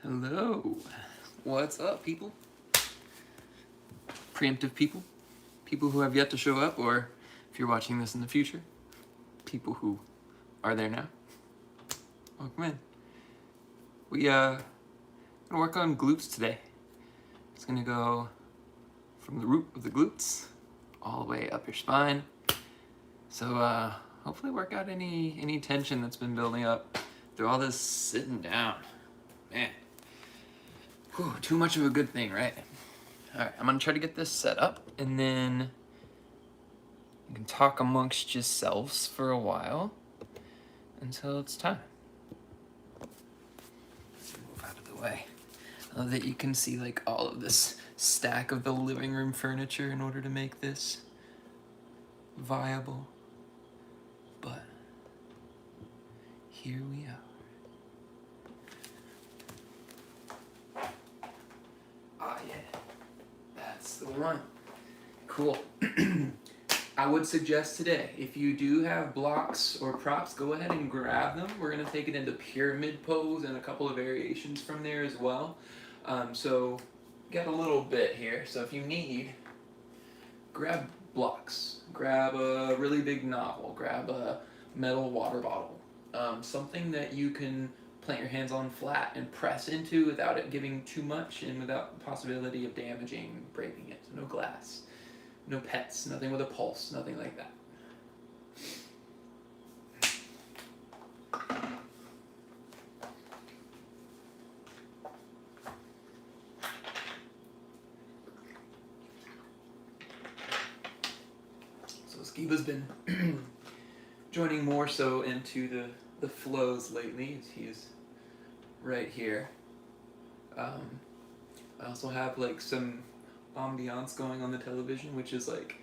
Hello. What's up, people? Preemptive people. People who have yet to show up, or if you're watching this in the future, people who are there now. Welcome in. We gonna work on glutes today. It's gonna go from the root of the glutes all the way up your spine. So hopefully work out any tension that's been building up through all this sitting down. Man. Whew, too much of a good thing, right? All right, I'm gonna try to get this set up, and then you can talk amongst yourselves for a while until it's time. Move out of the way. I love that you can see like all of this stack of the living room furniture in order to make this viable. But here we are. Ah, yeah. That's the one. Cool. I would suggest today, if you do have blocks or props, go ahead and grab them. We're going to take it into pyramid pose and a couple of variations from there as well. So, got a little bit here. So if you need, grab blocks. Grab a really big novel. Grab a metal water bottle. Something that you can plant your hands on flat and press into without it giving too much and without the possibility of damaging, breaking it. So no glass, no pets, nothing with a pulse, nothing like that. So Skiba's been joining more so into the flows lately. He's right here. I also have like some ambiance going on the television, which is like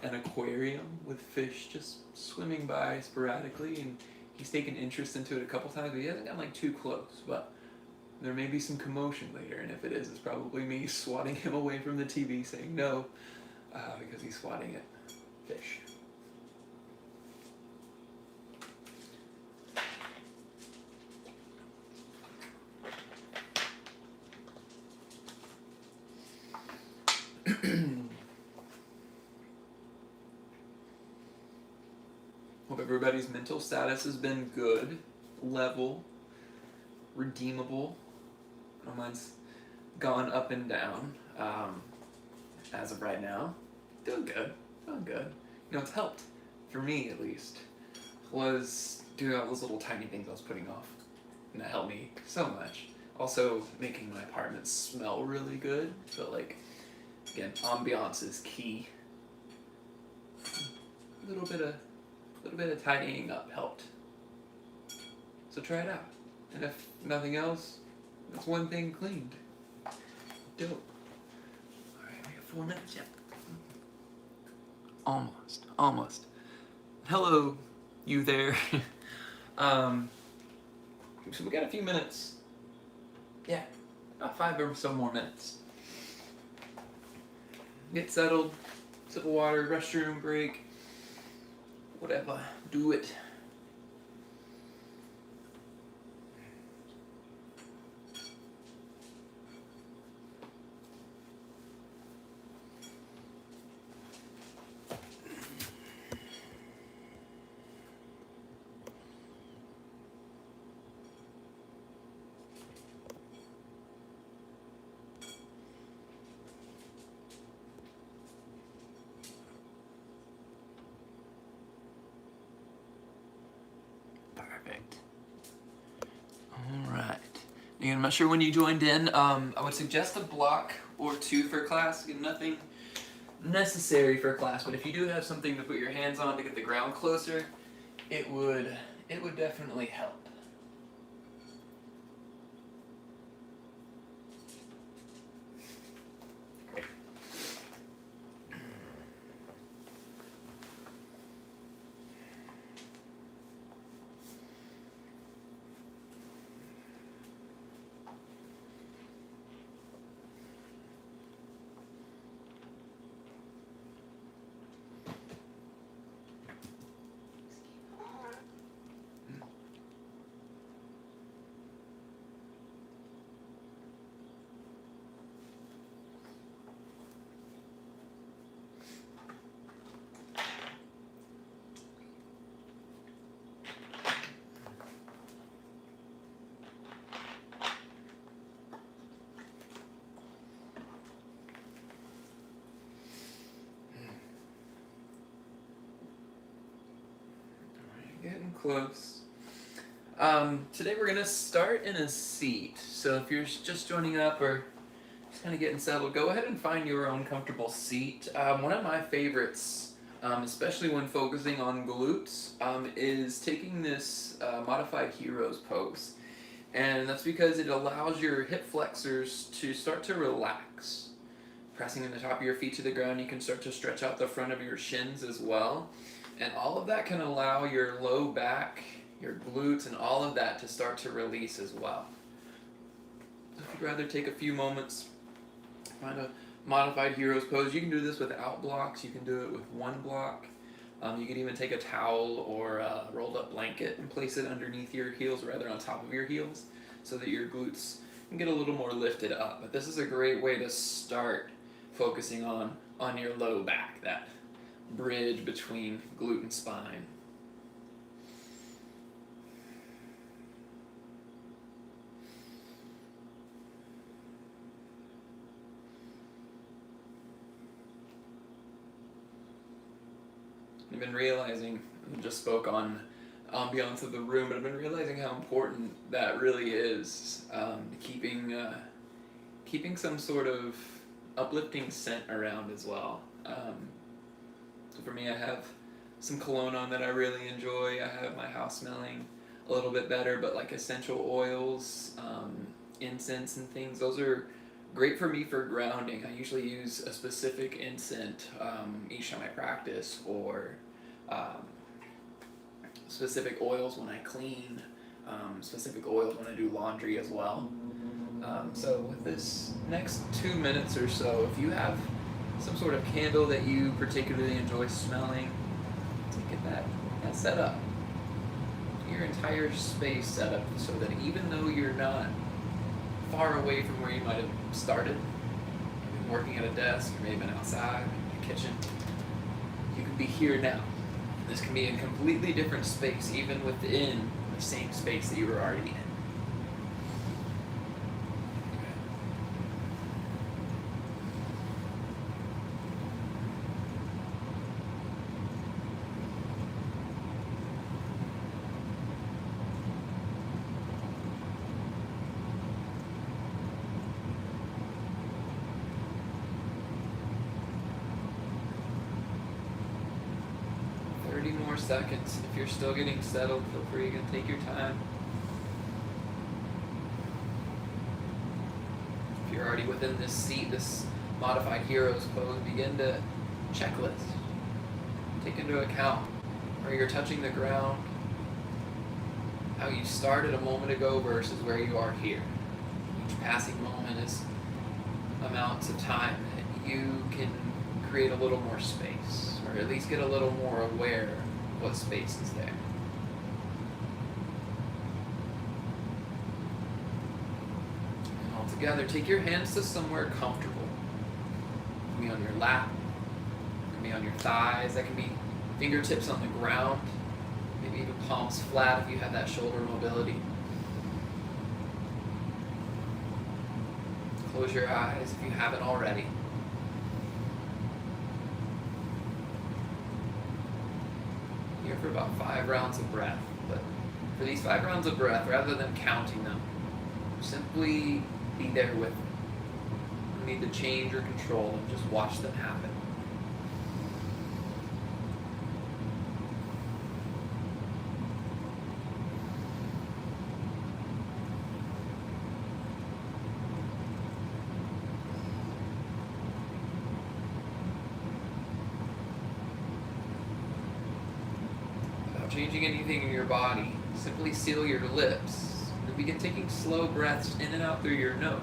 an aquarium with fish just swimming by sporadically, and he's taken interest into it a couple times, but he hasn't gotten like too close. But there may be some commotion later, and if it is, it's probably me swatting him away from the TV, saying no, because he's swatting at fish. Hope everybody's mental status has been good, level, redeemable. I know mine's gone up and down as of right now. Doing good. You know, it's helped, for me at least, was doing all those little tiny things I was putting off. And that helped me so much. Also, making my apartment smell really good. So, like, again, ambiance is key. A little bit of tidying up helped. So try it out. And if nothing else, that's one thing cleaned. Dope. Alright, we got 4 minutes, yep. Almost. Hello, you there. So we got a few minutes. Yeah, about 5 or so more minutes. Get settled, sip of water, restroom break, whatever, do it. Perfect. Alright. Again, I'm not sure when you joined in. I would suggest a block or two for class. Again, nothing necessary for class, but if you do have something to put your hands on to get the ground closer, it would definitely help. Great. close. Today we're gonna start in a seat. So if you're just joining up or just kind of getting settled, go ahead and find your own comfortable seat. One of my favorites, especially when focusing on glutes, is taking this modified heroes pose. And that's because it allows your hip flexors to start to relax. Pressing in the top of your feet to the ground, you can start to stretch out the front of your shins as well. And all of that can allow your low back, your glutes, and all of that to start to release as well. So if you'd rather take a few moments, find a modified heroes pose. You can do this without blocks. You can do it with one block. You can even take a towel or a rolled up blanket and place it underneath your heels, or rather on top of your heels, so that your glutes can get a little more lifted up. But this is a great way to start focusing on your low back, that bridge between glute and spine. I've been realizing, I just spoke on ambiance of the room, but I've been realizing how important that really is, keeping some sort of uplifting scent around as well. So for me, I have some cologne on that I really enjoy. I have my house smelling a little bit better, but like essential oils, incense and things, those are great for me for grounding. I usually use a specific incense each time I practice, or specific oils when I clean, specific oils when I do laundry as well. So with this next 2 minutes or so, if you have some sort of candle that you particularly enjoy smelling, get that set up. Get your entire space set up so that even though you're not far away from where you might have started, you've been working at a desk, you may have been outside, in the kitchen, you can be here now. This can be a completely different space, even within the same space that you were already in. 30 more seconds. If you're still getting settled, feel free to take your time. If you're already within this seat, this modified heroes pose, begin to checklist. Take into account where you're touching the ground, how you started a moment ago versus where you are here. Each passing moment is amounts of time that you can create a little more space, or at least get a little more aware of what space is there. And all together, take your hands to somewhere comfortable. It can be on your lap, it can be on your thighs, that can be fingertips on the ground, maybe even palms flat if you have that shoulder mobility. Close your eyes if you haven't already. Here for about 5 rounds of breath. But for these 5 rounds of breath, rather than counting them, simply be there with them. You don't need to change or control them, just watch them happen. Changing anything in your body, simply seal your lips and begin taking slow breaths in and out through your nose.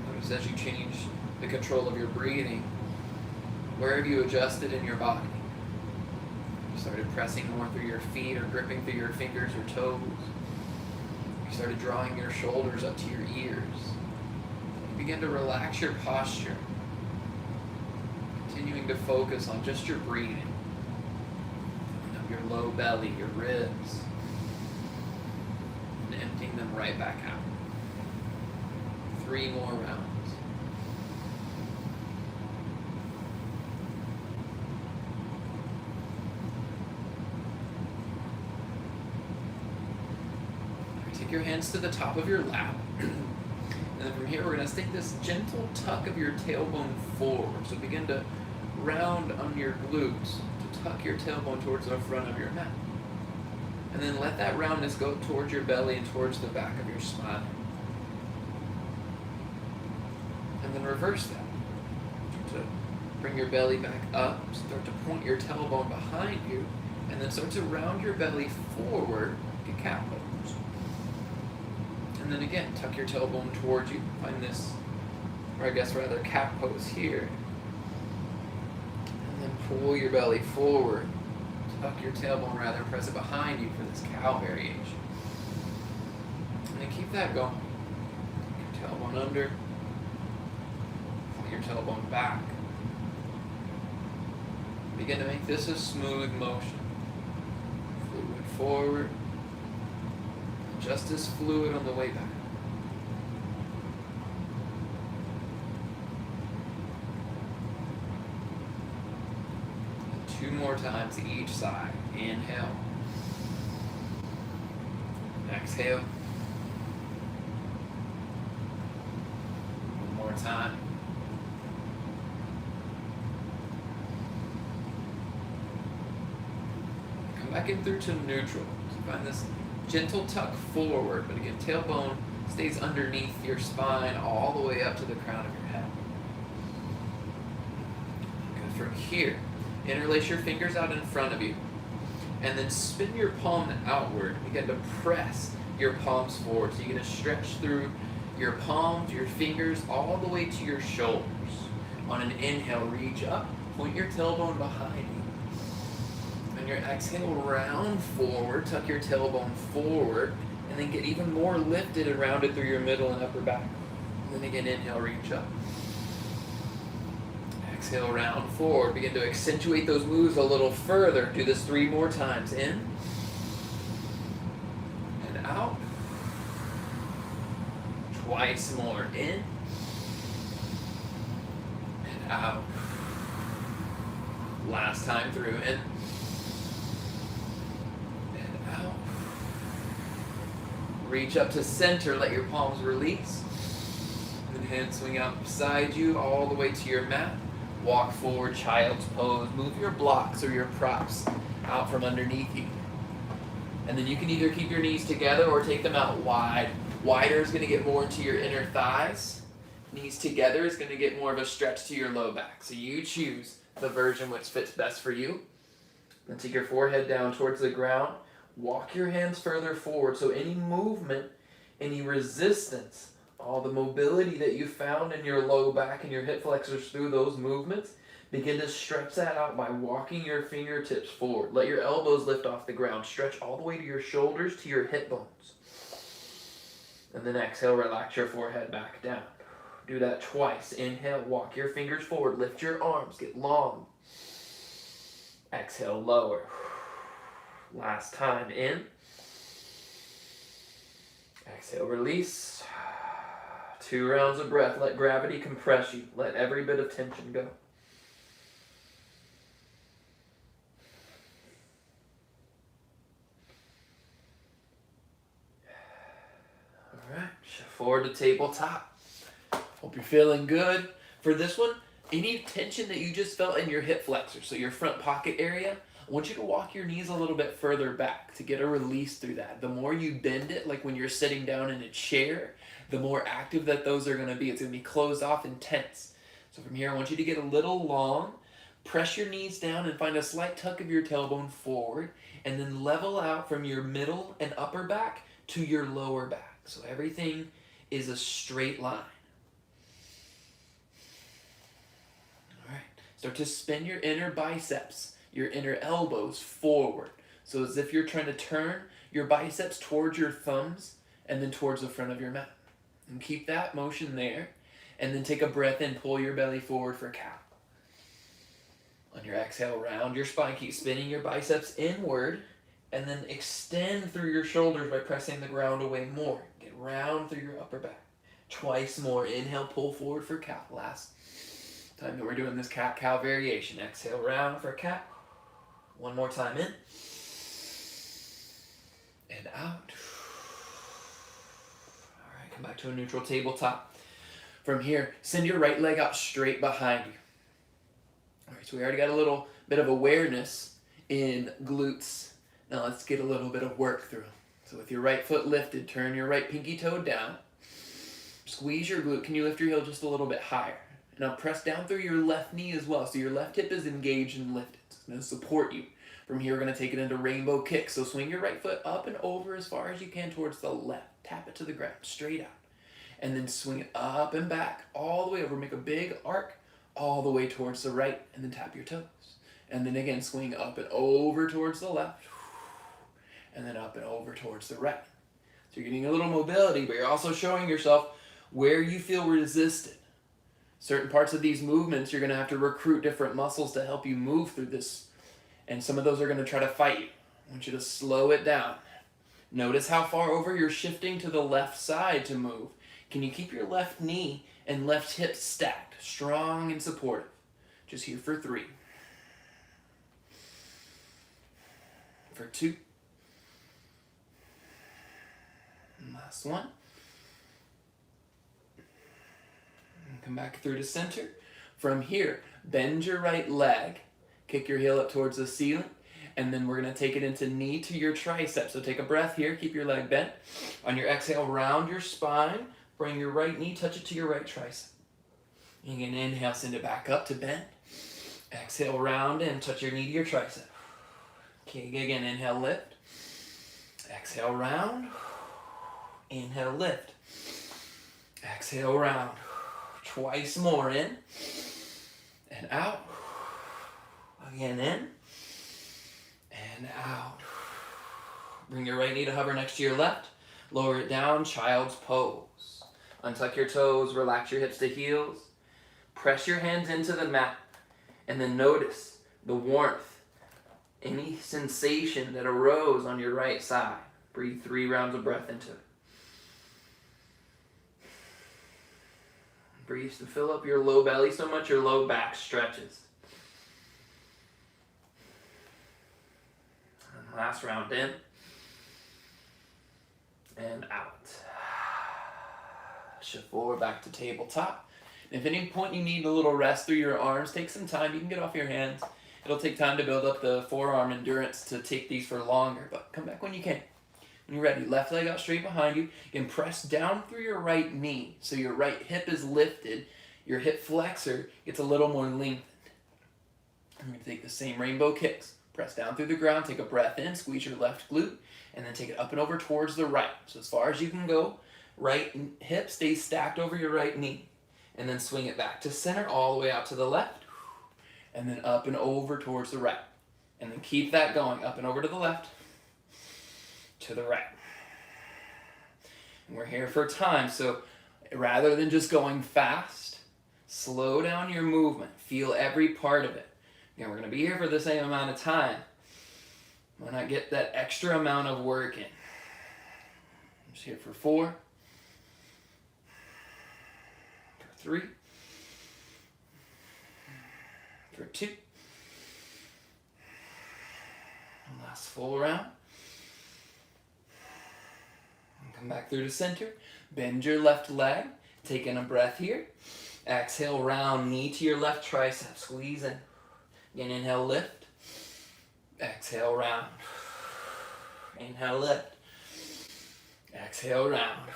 Notice as you change the control of your breathing, where have you adjusted in your body? You started pressing more through your feet or gripping through your fingers or toes. You started drawing your shoulders up to your ears. You begin to relax your posture, continuing to focus on just your breathing, your low belly, your ribs, and emptying them right back out. 3 more rounds. Take your hands to the top of your lap. And then from here, we're going to take this gentle tuck of your tailbone forward. So begin to round on your glutes to tuck your tailbone towards the front of your mat. And then let that roundness go towards your belly and towards the back of your spine. And then reverse that. Start to bring your belly back up. Start to point your tailbone behind you. And then start to round your belly forward like a cat pose. And then again, tuck your tailbone towards you. Find this, or I guess rather cat pose here. And then pull your belly forward. Tuck your tailbone rather, press it behind you for this cow variation. And then keep that going. Tuck your tailbone under. Pull your tailbone back. Begin to make this a smooth motion. Fluid forward. Just as fluid on the way back. 2 more times each side. Inhale. Exhale. 1 more time. Come back in through to neutral. So find this gentle tuck forward, but again, tailbone stays underneath your spine all the way up to the crown of your head. Good. From here, interlace your fingers out in front of you, and then spin your palm outward. Begin to press your palms forward. So you're going to stretch through your palms, your fingers, all the way to your shoulders. On an inhale, reach up, point your tailbone behind you. On your exhale, round forward, tuck your tailbone forward, and then get even more lifted and rounded through your middle and upper back. And then again, inhale, reach up. Exhale, round forward. Begin to accentuate those moves a little further. Do this 3 more times. In and out. Twice more. In and out. Last time through. In and out. Reach up to center. Let your palms release. And then hands swing out beside you all the way to your mat. Walk forward, child's pose. Move your blocks or your props out from underneath you. And then you can either keep your knees together or take them out wide. Wider is going to get more into your inner thighs. Knees together is going to get more of a stretch to your low back. So you choose the version which fits best for you. Then take your forehead down towards the ground. Walk your hands further forward. So any movement, any resistance, all the mobility that you found in your low back and your hip flexors through those movements, begin to stretch that out by walking your fingertips forward. Let your elbows lift off the ground. Stretch all the way to your shoulders, to your hip bones. And then exhale, relax your forehead back down. Do that twice. Inhale, walk your fingers forward. Lift your arms, get long. Exhale, lower. Last time, in. Exhale, release. 2 rounds of breath. Let gravity compress you. Let every bit of tension go. All right, shift forward to tabletop. Hope you're feeling good. For this one, any tension that you just felt in your hip flexors, so your front pocket area, I want you to walk your knees a little bit further back to get a release through that. The more you bend it, like when you're sitting down in a chair, the more active that those are going to be. It's going to be closed off and tense. So from here, I want you to get a little long. Press your knees down and find a slight tuck of your tailbone forward. And then level out from your middle and upper back to your lower back. So everything is a straight line. All right. Start to spin your inner biceps, your inner elbows forward. So as if you're trying to turn your biceps towards your thumbs and then towards the front of your mat. And keep that motion there. And then take a breath in, pull your belly forward for cow. On your exhale, round your spine. Keep spinning your biceps inward. And then extend through your shoulders by pressing the ground away more. Get round through your upper back. Twice more. Inhale, pull forward for cow. Last time that we're doing this cat-cow variation. Exhale, round for cat. One more time in. And out. All right, come back to a neutral tabletop. From here, send your right leg out straight behind you. All right, so we already got a little bit of awareness in glutes. Now let's get a little bit of work through. So with your right foot lifted, turn your right pinky toe down. Squeeze your glute. Can you lift your heel just a little bit higher? Now press down through your left knee as well. So your left hip is engaged and lifted. It's going to support you. From here, we're going to take it into rainbow kicks. So swing your right foot up and over as far as you can towards the left. Tap it to the ground, straight out. And then swing it up and back, all the way over. Make a big arc all the way towards the right, and then tap your toes. And then again, swing up and over towards the left, and then up and over towards the right. So you're getting a little mobility, but you're also showing yourself where you feel resisted. Certain parts of these movements, you're going to have to recruit different muscles to help you move through this. And some of those are going to try to fight you. I want you to slow it down. Notice how far over you're shifting to the left side to move. Can you keep your left knee and left hip stacked, strong and supportive? Just here for 3. For 2. And last one. And come back through to center. From here, bend your right leg. Kick your heel up towards the ceiling. And then we're going to take it into knee to your tricep. So take a breath here. Keep your leg bent. On your exhale, round your spine. Bring your right knee, touch it to your right tricep. You can inhale, send it back up to bend. Exhale, round in, touch your knee to your tricep. Okay, again, inhale, lift. Exhale, round. Inhale, lift. Exhale, round. Twice more in. And out. Again, in. And out. Bring your right knee to hover next to your left. Lower it down, child's pose. Untuck your toes, relax your hips to heels. Press your hands into the mat. And then notice the warmth, any sensation that arose on your right side. Breathe 3 rounds of breath into it. Breathe to fill up your low belly so much your low back stretches. And last round in. And out. Shift forward back to tabletop. And if at any point you need a little rest through your arms, take some time. You can get off your hands. It'll take time to build up the forearm endurance to take these for longer, but come back when you can. When you're ready, left leg out straight behind you. You can press down through your right knee so your right hip is lifted. Your hip flexor gets a little more lengthened. I'm going to take the same rainbow kicks. Press down through the ground, take a breath in, squeeze your left glute, and then take it up and over towards the right. So as far as you can go, right hip stays stacked over your right knee. And then swing it back to center, all the way out to the left. And then up and over towards the right. And then keep that going, up and over to the left, to the right. And we're here for time, so rather than just going fast, slow down your movement. Feel every part of it. Again, we're going to be here for the same amount of time. Why not get that extra amount of work in? Just here for 4. For 3. For 2. And last full round. And come back through to center. Bend your left leg. Take in a breath here. Exhale, round knee to your left tricep. Squeeze in. Again, inhale, lift. Exhale, round. Inhale, lift. Exhale, round.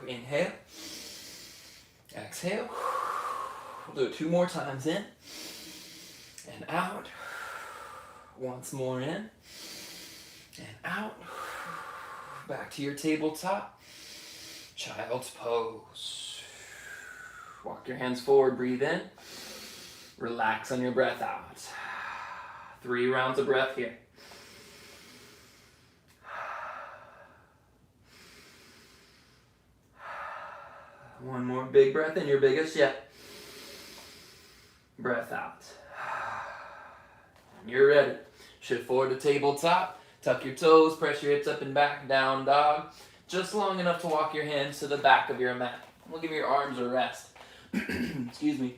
Inhale. Exhale. We'll do it 2 more times in. And out. Once more in. And out. Back to your tabletop. Child's pose. Walk your hands forward, breathe in. Relax on your breath out. 3 rounds of breath here. One more big breath in, your biggest yet. Breath out. And you're ready. Shift forward to tabletop. Tuck your toes, press your hips up and back, down dog. just long enough to walk your hands to the back of your mat. We'll give your arms a rest. Excuse me.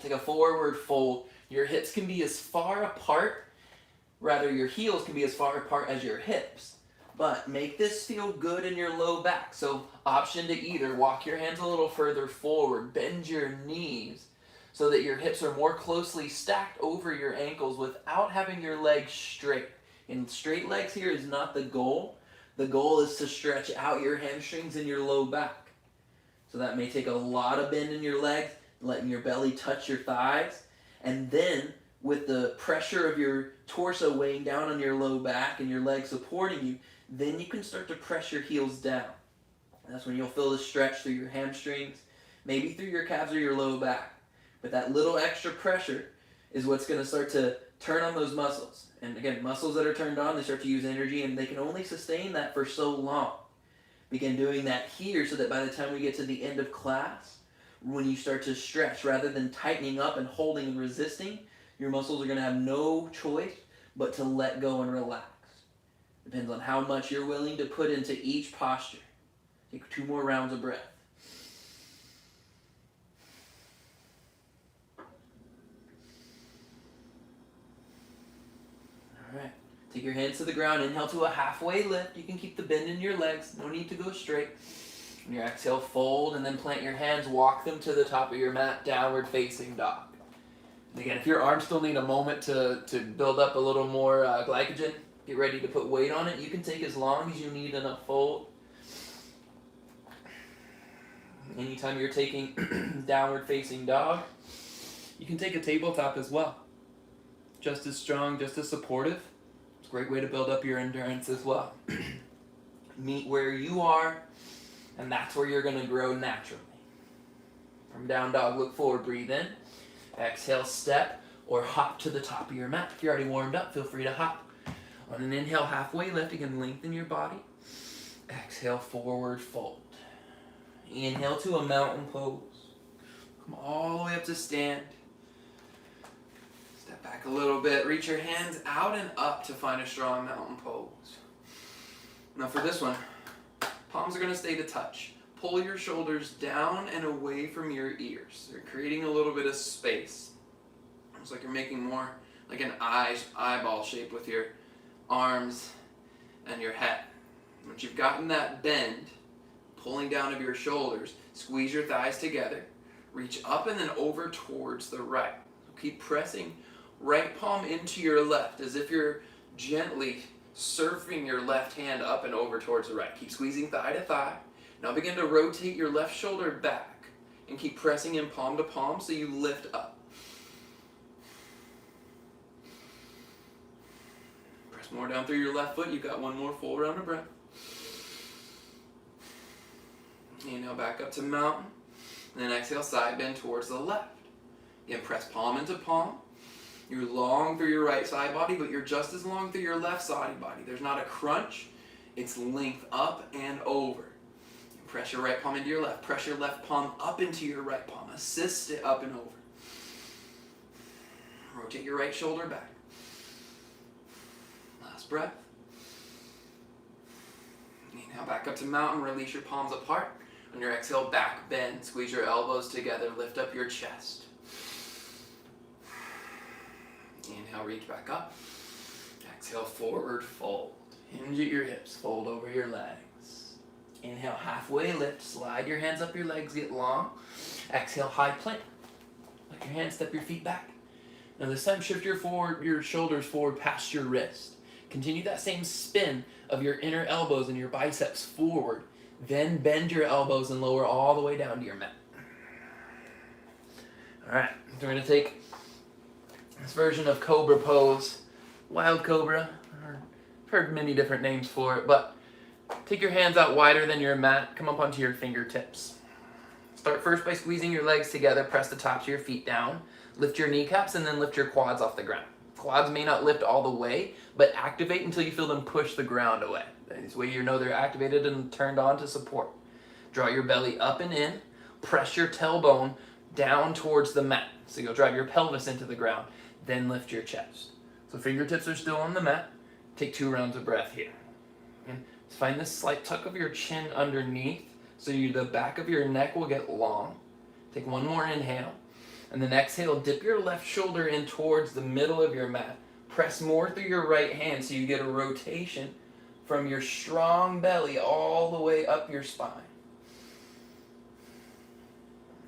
Take a forward fold. Your hips can be as far apart, rather your heels can be as far apart as your hips. But make this feel good in your low back. So option to either walk your hands a little further forward, bend your knees so that your hips are more closely stacked over your ankles without having your legs straight. And straight legs here is not the goal. The goal is to stretch out your hamstrings and your low back. So that may take a lot of bend in your legs, letting your belly touch your thighs. And then with the pressure of your torso weighing down on your low back and your legs supporting you, then you can start to press your heels down. That's when you'll feel the stretch through your hamstrings, maybe through your calves or your low back. But that little extra pressure is what's going to start to turn on those muscles. And again, muscles that are turned on, they start to use energy, and they can only sustain that for so long. Begin doing that here so that by the time we get to the end of class, when you start to stretch, rather than tightening up and holding and resisting, your muscles are going to have no choice but to let go and relax. Depends on how much you're willing to put into each posture. Take 2 more rounds of breath. All right. Take your hands to the ground. Inhale to a halfway lift. You can keep the bend in your legs. No need to go straight. On your exhale, fold, and then plant your hands. Walk them to the top of your mat, downward facing dog. And again, if your arms still need a moment to build up a little more glycogen, get ready to put weight on it. You can take as long as you need in a fold. Anytime you're taking downward facing dog, you can take a tabletop as well. Just as strong, just as supportive. It's a great way to build up your endurance as well. Meet where you are, and that's where you're going to grow naturally. From down dog, look forward, breathe in. Exhale, step or hop to the top of your mat. If you're already warmed up, feel free to hop. On an inhale, halfway lift, you can lengthen your body. Exhale, forward fold. Inhale to a mountain pose. Come all the way up to stand. Step back a little bit. Reach your hands out and up to find a strong mountain pose. Now for this one, palms are going to stay to touch. Pull your shoulders down and away from your ears. You're creating a little bit of space. It's like you're making more like an eyeball shape with your arms and your head. Once you've gotten that bend, pulling down of your shoulders, squeeze your thighs together, reach up and then over towards the right. So keep pressing right palm into your left as if you're gently surfing your left hand up and over towards the right. Keep squeezing thigh to thigh. Now begin to rotate your left shoulder back and keep pressing in palm to palm so you lift up. Press more down through your left foot. You've got 1 more full round of breath. Inhale back up to mountain. And then exhale, side bend towards the left. Again, press palm into palm. You're long through your right side body, but you're just as long through your left side body. There's not a crunch. It's length up and over. Press your right palm into your left. Press your left palm up into your right palm. Assist it up and over. Rotate your right shoulder back. Last breath. Inhale back up to mountain. Release your palms apart. On your exhale, back bend. Squeeze your elbows together. Lift up your chest. Inhale, reach back up. Exhale, forward fold. Hinge at your hips. Fold over your legs. Inhale, halfway lift. Slide your hands up your legs. Get long. Exhale, high plank. Let your hands step your feet back. Now this time, shift your shoulders forward past your wrist. Continue that same spin of your inner elbows and your biceps forward. Then bend your elbows and lower all the way down to your mat. All right, so we're going to take this version of Cobra Pose, Wild Cobra. I've heard many different names for it, but take your hands out wider than your mat. Come up onto your fingertips. Start first by squeezing your legs together. Press the tops of your feet down. Lift your kneecaps and then lift your quads off the ground. Quads may not lift all the way, but activate until you feel them push the ground away. This way you know they're activated and turned on to support. Draw your belly up and in. Press your tailbone down towards the mat. So you'll drive your pelvis into the ground. Then lift your chest. So fingertips are still on the mat. Take 2 rounds of breath here. And Find this slight tuck of your chin underneath so the back of your neck will get long. Take one more inhale. And then exhale, dip your left shoulder in towards the middle of your mat. Press more through your right hand so you get a rotation from your strong belly all the way up your spine.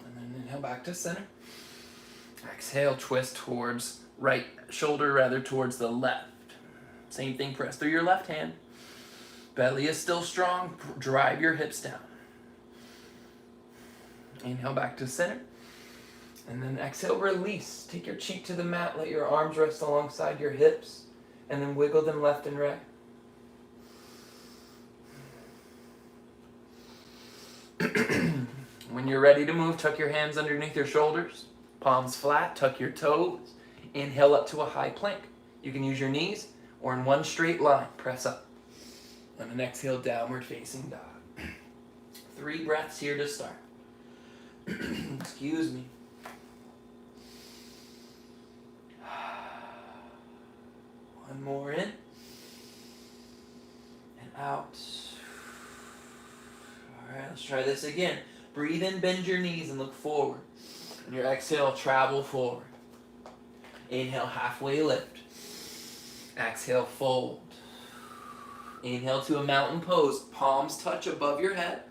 And then inhale back to center. Exhale, twist towards right shoulder, rather towards the left. Same thing, press through your left hand. Belly is still strong, drive your hips down. Inhale back to center. And then exhale, release. Take your cheek to the mat, let your arms rest alongside your hips, and then wiggle them left and right. When you're ready to move, tuck your hands underneath your shoulders, palms flat, tuck your toes. Inhale up to a high plank. You can use your knees or in one straight line, press up. And then exhale, downward facing dog. 3 breaths here to start. Excuse me. One more in and out. All right, let's try this again. Breathe in, bend your knees and look forward. And your exhale, travel forward. Inhale, halfway lift. Exhale, fold. Inhale to a mountain pose. Palms touch above your head.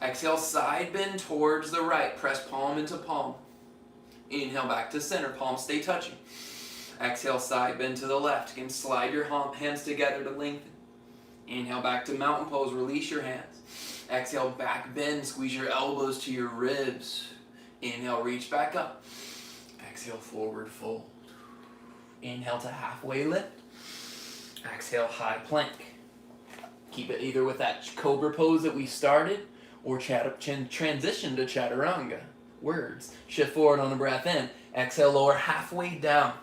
Exhale, side bend towards the right. Press palm into palm. Inhale, back to center. Palms stay touching. Exhale, side bend to the left. Again, slide your hands together to lengthen. Inhale, back to mountain pose. Release your hands. Exhale, back bend. Squeeze your elbows to your ribs. Inhale, reach back up. Exhale, forward fold. Inhale to halfway lift. Exhale, high plank. Keep it either with that cobra pose that we started or transition to chaturanga. Words. Shift forward on the breath in. Exhale, lower halfway down.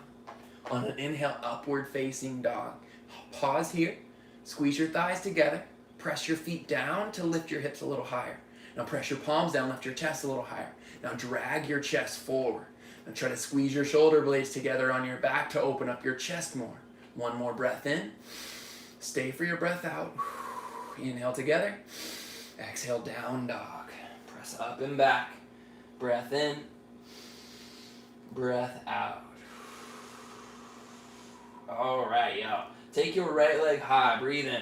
On an inhale, upward facing dog. Pause here. Squeeze your thighs together. Press your feet down to lift your hips a little higher. Now press your palms down, lift your chest a little higher. Now drag your chest forward. And try to squeeze your shoulder blades together on your back to open up your chest more. One more breath in. Stay for your breath out. Inhale together. Exhale, down dog. Press up and back. Breath in. Breath out. All right, y'all. Take your right leg high. Breathe in.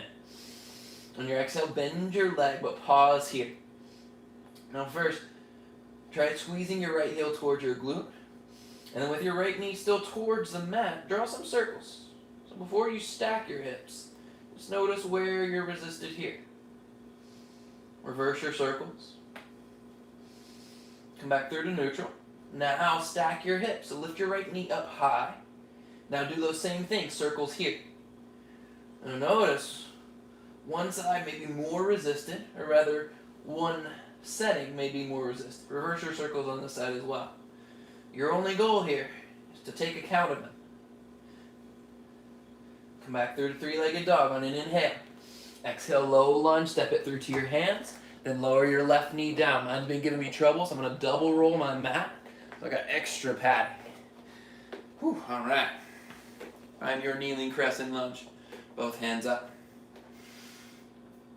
On your exhale, bend your leg, but pause here. Now first, try squeezing your right heel towards your glute. And then with your right knee still towards the mat, draw some circles. So before you stack your hips, just notice where you're resisted here. Reverse your circles. Come back through to neutral. Now stack your hips. So lift your right knee up high. Now do those same things, circles here. Now notice one side may be more resistant, or rather one setting may be more resistant. Reverse your circles on this side as well. Your only goal here is to take account of them. Come back through to 3-legged dog on an inhale. Exhale, low lunge, step it through to your hands. Then lower your left knee down. Mine's been giving me trouble, so I'm going to double roll my mat. So I got extra padding. Whew, all right. Find your kneeling crescent lunge. Both hands up.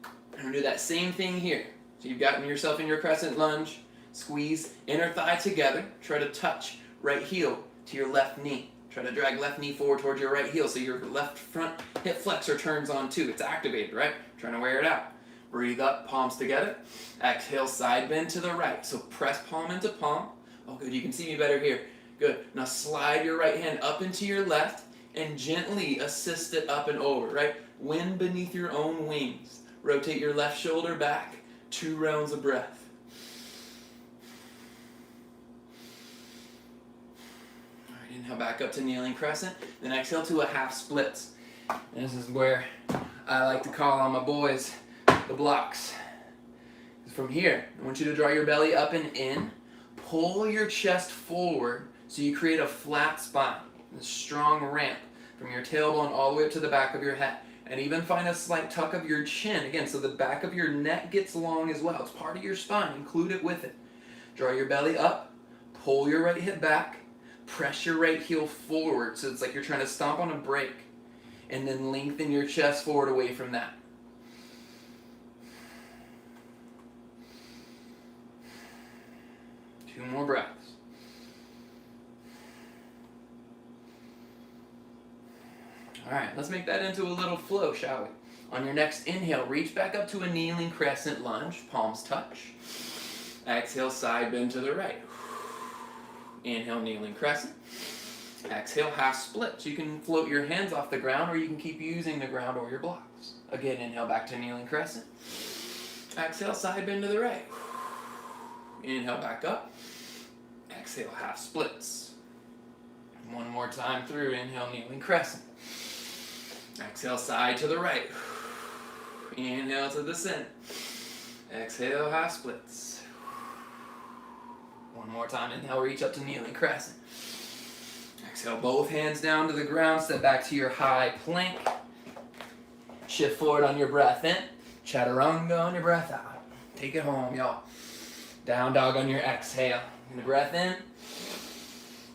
I'm going to do that same thing here. So you've gotten yourself in your crescent lunge. Squeeze inner thigh together. Try to touch right heel to your left knee. Try to drag left knee forward towards your right heel so your left front hip flexor turns on too. It's activated, right? Trying to wear it out. Breathe up, palms together. Exhale, side bend to the right. So press palm into palm. Oh, good. You can see me better here. Good. Now slide your right hand up into your left and gently assist it up and over, right? Wind beneath your own wings. Rotate your left shoulder back. 2 rounds of breath. All right, inhale back up to kneeling crescent. Then exhale to a half splits. And this is where I like to call on my boys the blocks. From here, I want you to draw your belly up and in. Pull your chest forward so you create a flat spine. A strong ramp from your tailbone all the way up to the back of your head. And even find a slight tuck of your chin. Again, so the back of your neck gets long as well. It's part of your spine. Include it with it. Draw your belly up. Pull your right hip back. Press your right heel forward. So it's like you're trying to stomp on a brake. And then lengthen your chest forward away from that. All right, let's make that into a little flow, shall we? On your next inhale, reach back up to a kneeling crescent lunge, palms touch. Exhale, side bend to the right. Inhale, kneeling crescent. Exhale, half split. So you can float your hands off the ground or you can keep using the ground or your blocks. Again, inhale back to kneeling crescent. Exhale, side bend to the right. Inhale back up. Exhale, half splits. One more time through. Inhale, kneeling crescent. Exhale, side to the right. Inhale to the center. Exhale, half splits. One more time. Inhale, reach up to kneeling crescent. Exhale, both hands down to the ground. Step back to your high plank. Shift forward on your breath in. Chaturanga on your breath out. Take it home, y'all. Down dog on your exhale. And the breath in.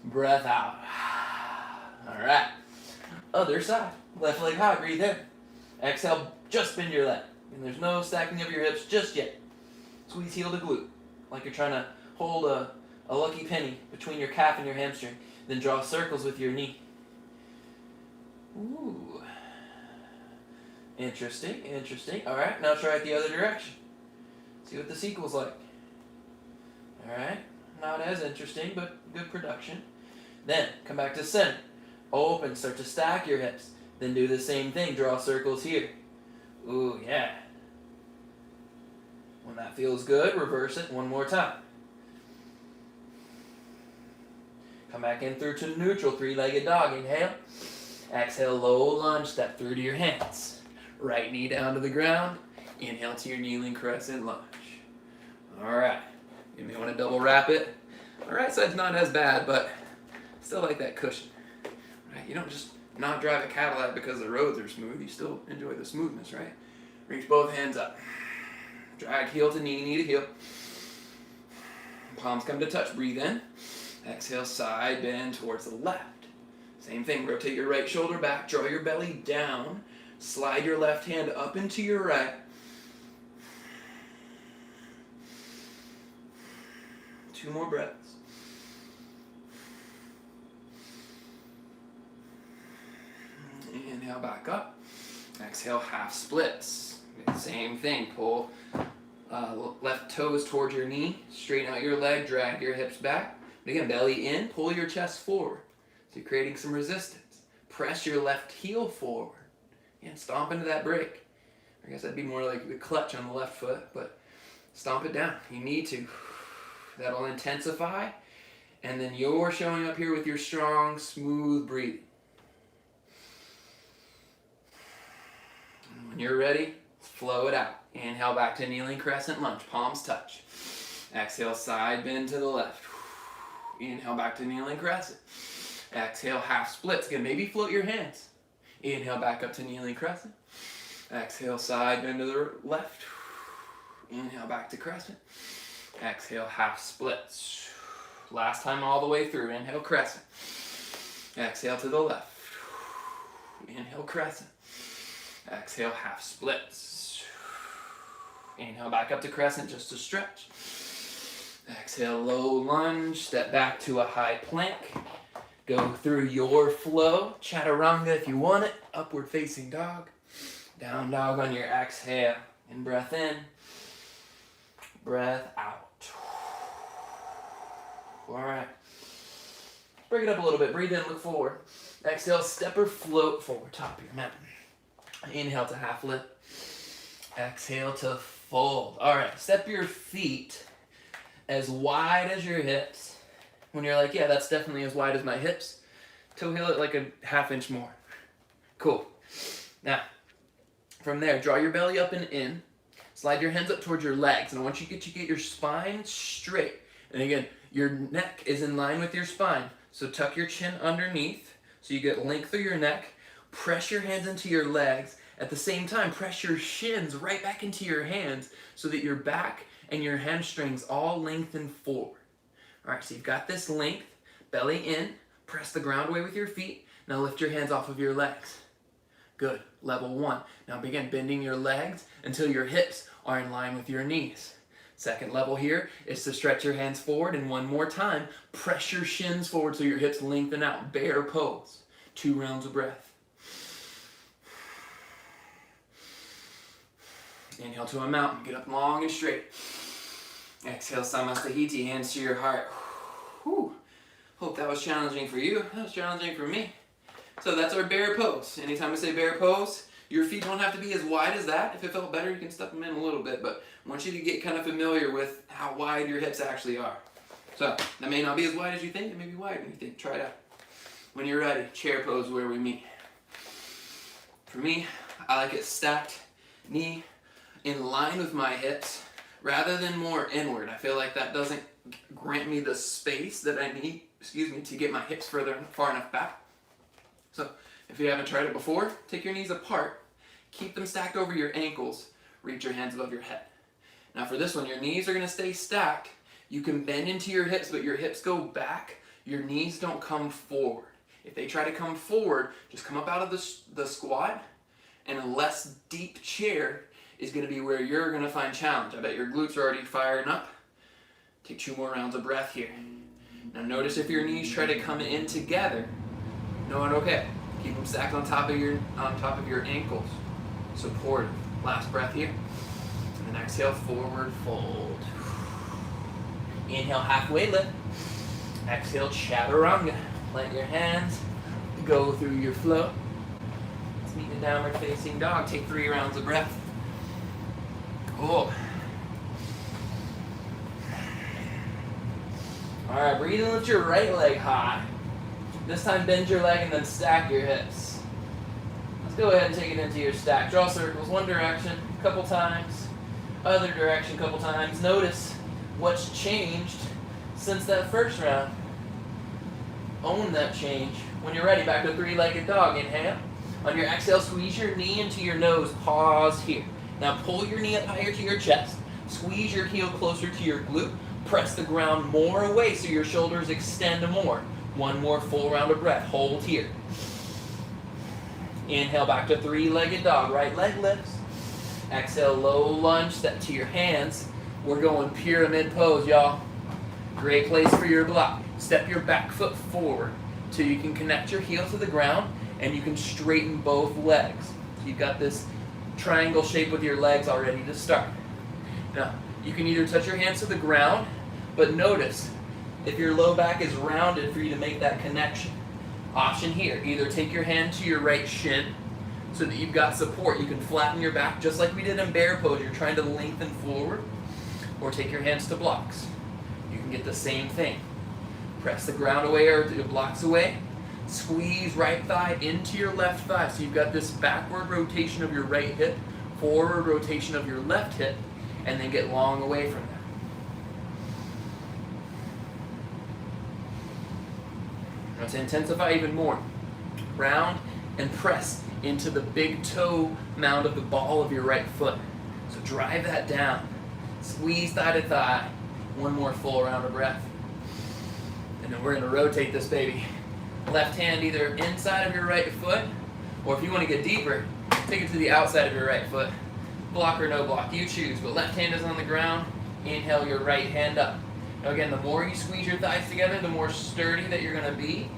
Breath out. All right. Other side. Left leg high. Breathe in. Exhale, just bend your leg. And there's no stacking of your hips just yet. Squeeze heel to glute. Like you're trying to hold a lucky penny between your calf and your hamstring. Then draw circles with your knee. Ooh. Interesting, interesting. All right, now try it the other direction. See what this equals like. All right, not as interesting, but good production. Then come back to center. Open, start to stack your hips. Then do the same thing, draw circles here. Ooh, yeah. When that feels good, reverse it one more time. Come back in through to neutral, three-legged dog. Inhale. Exhale, low lunge, step through to your hands. Right knee down to the ground. Inhale to your kneeling crescent lunge. All right. You may want to double wrap it. The right side's not as bad, but still like that cushion. Right? You don't just not drive a Cadillac because the roads are smooth. You still enjoy the smoothness, right? Reach both hands up. Drag heel to knee, knee to heel. Palms come to touch. Breathe in. Exhale, side bend towards the left. Same thing, rotate your right shoulder back, draw your belly down, slide your left hand up into your right. Two more breaths. Inhale back up. Exhale, half splits. Same thing, pull left toes towards your knee, straighten out your leg, drag your hips back. Again, belly in, pull your chest forward. So you're creating some resistance. Press your left heel forward. And stomp into that break. I guess that'd be more like the clutch on the left foot, but stomp it down. You need to. That'll intensify. And then you're showing up here with your strong, smooth breathing. And when you're ready, flow it out. Inhale back to kneeling crescent lunge. Palms touch. Exhale, side bend to the left. Inhale back to kneeling crescent. Exhale, half splits. Again, maybe float your hands. Inhale back up to kneeling crescent. Exhale, side bend to the left. Inhale back to crescent. Exhale, half splits. Last time all the way through. Inhale, crescent. Exhale to the left. Inhale, crescent. Exhale, half splits. Inhale back up to crescent just to stretch. Exhale, low lunge, step back to a high plank. Go through your flow. Chaturanga if you want it. Upward facing dog. Down dog on your exhale. And breath in. Breath out. All right. Break it up a little bit. Breathe in, look forward. Exhale, step or float forward, top of your mat. Inhale to half lift. Exhale to fold. All right, step your feet as wide as your hips. When you're like, yeah, that's definitely as wide as my hips, toe heel it like a ½ inch more. Cool. Now, from there, draw your belly up and in. Slide your hands up towards your legs. And I want you to get your spine straight. And again, your neck is in line with your spine. So tuck your chin underneath so you get length through your neck. Press your hands into your legs. At the same time, press your shins right back into your hands so that your back and your hamstrings all lengthen forward. All right, so you've got this length, belly in, press the ground away with your feet. Now lift your hands off of your legs. Good, level 1. Now begin bending your legs until your hips are in line with your knees. Second level here is to stretch your hands forward, and one more time, press your shins forward so your hips lengthen out. Bear pose. 2 rounds of breath. Inhale to a mountain, get up long and straight. Exhale, Samastahiti, hands to your heart. Whew. Hope that was challenging for you. That was challenging for me. So that's our bear pose. Anytime I say bear pose, your feet don't have to be as wide as that. If it felt better, you can step them in a little bit, but I want you to get kind of familiar with how wide your hips actually are. So that may not be as wide as you think, it may be wider than you think. Try it out. When you're ready, chair pose where we meet. For me, I like it stacked, knee in line with my hips, rather than more inward. I feel like that doesn't grant me the space that I need, to get my hips far enough back. So if you haven't tried it before, take your knees apart, keep them stacked over your ankles, reach your hands above your head. Now for this one, your knees are gonna stay stacked. You can bend into your hips, but your hips go back. Your knees don't come forward. If they try to come forward, just come up out of the squat, and a less deep chair is going to be where you're going to find challenge. I bet your glutes are already firing up. Take 2 more rounds of breath here. Now notice if your knees try to come in together, knowing okay, keep them stacked on top of your ankles. Support. Last breath here. And then exhale, forward fold. Inhale, halfway lift. Exhale, chaturanga. Let your hands go through your flow. Let's meet in downward facing dog. Take 3 rounds of breath. Cool. Alright, breathe and lift your right leg high. This time bend your leg and then stack your hips. Let's go ahead and take it into your stack. Draw circles, one direction, a couple times. Other direction, a couple times. Notice what's changed since that first round. Own that change. When you're ready, back to 3-legged dog. Inhale. On your exhale, squeeze your knee into your nose. Pause here. Now pull your knee up higher to your chest. Squeeze your heel closer to your glute. Press the ground more away so your shoulders extend more. 1 more full round of breath. Hold here. Inhale, back to 3-legged dog. Right leg lifts. Exhale, low lunge. Step to your hands. We're going pyramid pose, y'all. Great place for your block. Step your back foot forward so you can connect your heel to the ground and you can straighten both legs. So you've got this triangle shape with your legs all ready to start. Now, you can either touch your hands to the ground, but notice if your low back is rounded for you to make that connection. Option here, either take your hand to your right shin so that you've got support. You can flatten your back just like we did in bear pose. You're trying to lengthen forward, or take your hands to blocks. You can get the same thing. Press the ground away or the blocks away. Squeeze right thigh into your left thigh. So you've got this backward rotation of your right hip, forward rotation of your left hip, and then get long away from that. Now to intensify even more, round and press into the big toe mound of the ball of your right foot. So drive that down. Squeeze thigh to thigh. 1 more full round of breath. And then we're going to rotate this baby. Left hand either inside of your right foot, or if you want to get deeper, take it to the outside of your right foot. Block or no block, you choose. But left hand is on the ground. Inhale your right hand up. Now again, the more you squeeze your thighs together, the more sturdy that you're going to be.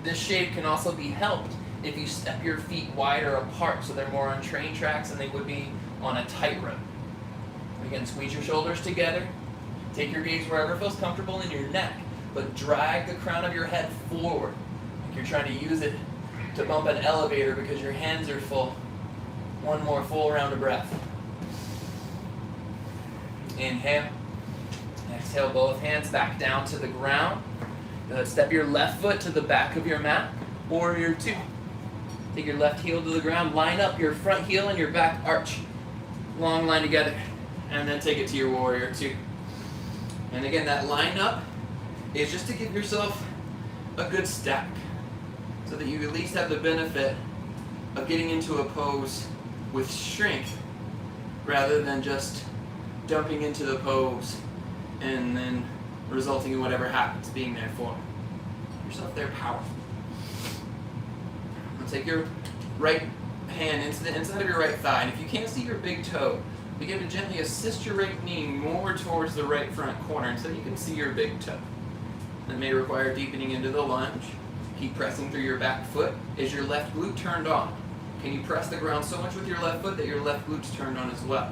This shape can also be helped if you step your feet wider apart so they're more on train tracks than they would be on a tightrope. Again, squeeze your shoulders together. Take your gaze wherever feels comfortable in your neck, but drag the crown of your head forward. Like you're trying to use it to bump an elevator because your hands are full. 1 more full round of breath. Inhale. Exhale, both hands back down to the ground. Step your left foot to the back of your mat, warrior 2. Take your left heel to the ground, line up your front heel and your back arch. Long line together, and then take it to your warrior 2. And again, that line up is just to give yourself a good stack so that you at least have the benefit of getting into a pose with strength rather than just jumping into the pose and then resulting in whatever happens being there for. Give yourself there powerful. Now take your right hand into the inside of your right thigh, and if you can't see your big toe, begin to gently assist your right knee more towards the right front corner until you can see your big toe. That may require deepening into the lunge. Keep pressing through your back foot. Is your left glute turned on? Can you press the ground so much with your left foot that your left glute's turned on as well?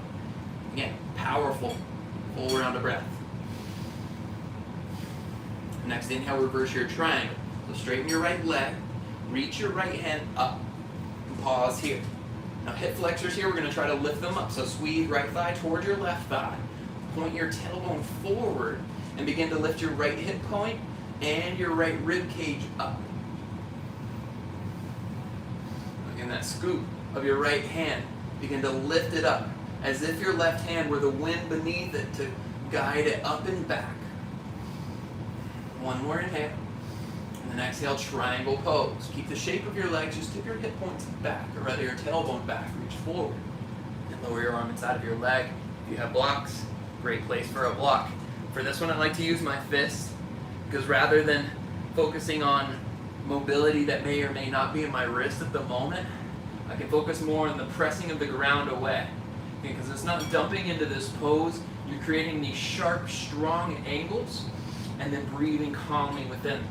Again, powerful, full round of breath. Next inhale, reverse your triangle. So straighten your right leg, reach your right hand up, and pause here. Now hip flexors here, we're going to try to lift them up. So squeeze right thigh towards your left thigh. Point your tailbone forward and begin to lift your right hip point and your right rib cage up. Again, that scoop of your right hand, begin to lift it up as if your left hand were the wind beneath it to guide it up and back. One more inhale. And then exhale, triangle pose. Keep the shape of your legs, just tip your hip points back, or rather your tailbone back, reach forward. And lower your arm inside of your leg. If you have blocks, great place for a block. For this one, I like to use my fist, because rather than focusing on mobility that may or may not be in my wrist at the moment, I can focus more on the pressing of the ground away. Because it's not dumping into this pose, you're creating these sharp, strong angles, and then breathing calmly within.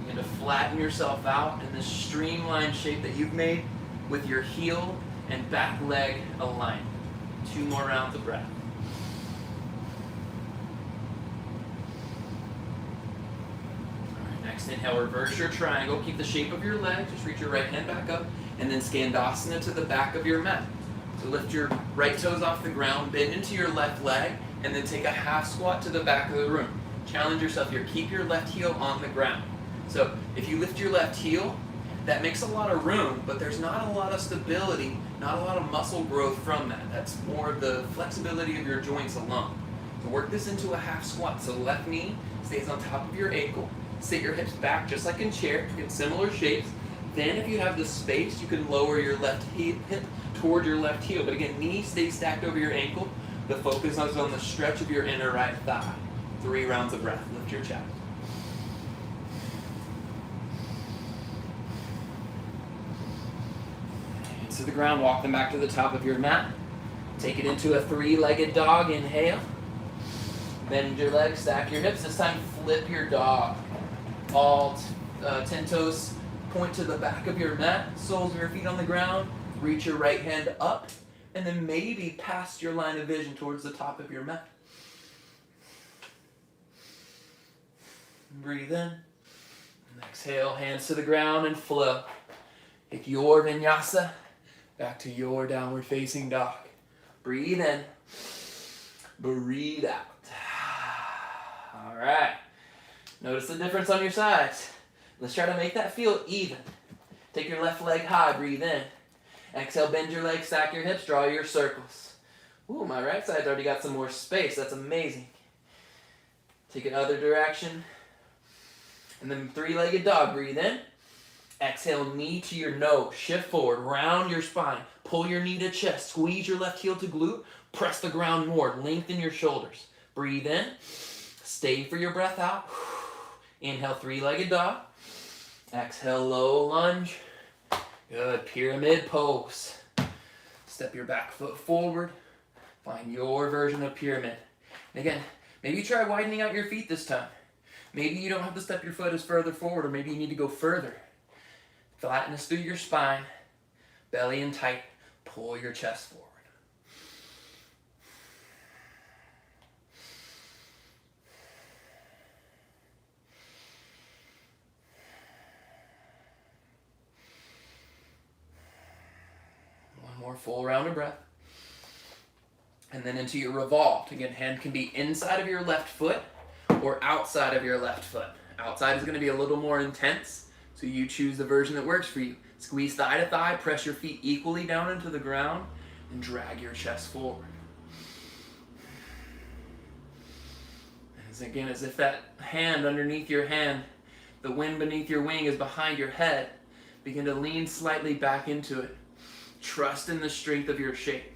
Begin to flatten yourself out in this streamlined shape that you've made with your heel and back leg aligned. 2 more rounds of breath. Alright, next inhale, reverse your triangle. Keep the shape of your leg, just reach your right hand back up, and then Skandasana to the back of your mat. So lift your right toes off the ground, bend into your left leg, and then take a half squat to the back of the room. Challenge yourself here. Keep your left heel on the ground. So if you lift your left heel, that makes a lot of room, but there's not a lot of stability, not a lot of muscle growth from that. That's more of the flexibility of your joints alone. So work this into a half squat. So left knee stays on top of your ankle. Sit your hips back just like in chair, get similar shapes. Then if you have the space, you can lower your left hip toward your left heel. But again, knee stays stacked over your ankle. The focus is on the stretch of your inner right thigh. 3 rounds of breath. Lift your chest. Hands to the ground. Walk them back to the top of your mat. Take it into a 3-legged dog. Inhale. Bend your legs. Stack your hips. This time, flip your dog. All 10 toes point to the back of your mat. Soles of your feet on the ground. Reach your right hand up. And then maybe past your line of vision towards the top of your mat. Breathe in. And exhale, hands to the ground and flow. Take your vinyasa back to your downward facing dog. Breathe in. Breathe out. All right. Notice the difference on your sides. Let's try to make that feel even. Take your left leg high. Breathe in. Exhale, bend your legs, stack your hips, draw your circles. Ooh, my right side's already got some more space. That's amazing. Take it other direction. And then 3-legged dog. Breathe in. Exhale, knee to your nose. Shift forward. Round your spine. Pull your knee to chest. Squeeze your left heel to glute. Press the ground more. Lengthen your shoulders. Breathe in. Stay for your breath out. Inhale, 3-legged dog. Exhale, low lunge. Good. Pyramid pose. Step your back foot forward. Find your version of pyramid. And again, maybe try widening out your feet this time. Maybe you don't have to step your foot as further forward, or maybe you need to go further. Flatness through your spine. Belly in tight. Pull your chest forward. One more full round of breath. And then into your revolve. Again, hand can be inside of your left foot or outside of your left foot. Outside is going to be a little more intense, so you choose the version that works for you. Squeeze thigh to thigh, press your feet equally down into the ground, and drag your chest forward. And again, as if that hand underneath your hand, the wind beneath your wing is behind your head, begin to lean slightly back into it. Trust in the strength of your shape.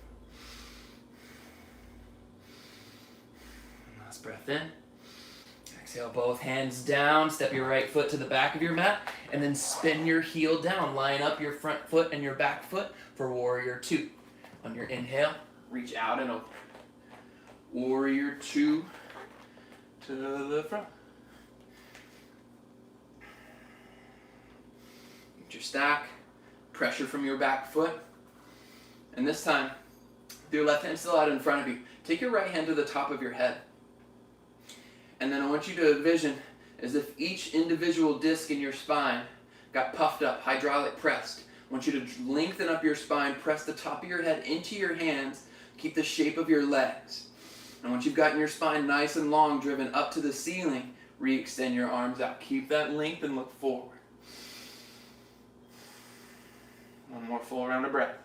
Last breath in. Exhale, both hands down. Step your right foot to the back of your mat, and then spin your heel down. Line up your front foot and your back foot for Warrior 2. On your inhale, reach out and open. Warrior 2 to the front. Get your stack. Pressure from your back foot. And this time, your left hand still out in front of you. Take your right hand to the top of your head. And then I want you to envision as if each individual disc in your spine got puffed up, hydraulic pressed. I want you to lengthen up your spine, press the top of your head into your hands, keep the shape of your legs. And once you've gotten your spine nice and long, driven up to the ceiling, re-extend your arms out. Keep that length and look forward. One more full round of breath.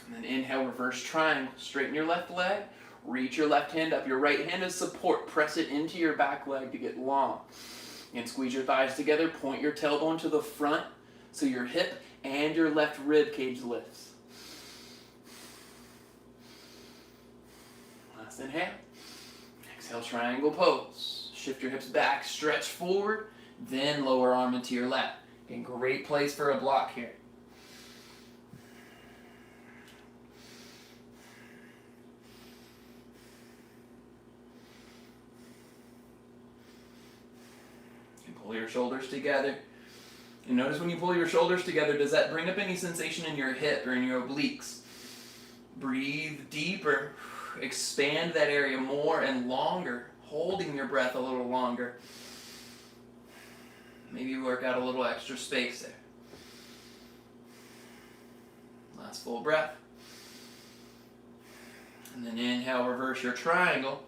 And then inhale, reverse triangle. Straighten your left leg, reach your left hand up. Your right hand is support. Press it into your back leg to get long. And squeeze your thighs together, point your tailbone to the front so your hip and your left rib cage lifts. Last inhale. Exhale, triangle pose. Shift your hips back, stretch forward, then lower arm into your lap. Again, great place for a block here. Pull your shoulders together. And notice when you pull your shoulders together, does that bring up any sensation in your hip or in your obliques? Breathe deeper. Expand that area more and longer, holding your breath a little longer. Maybe work out a little extra space there. Last full breath. And then inhale, reverse your triangle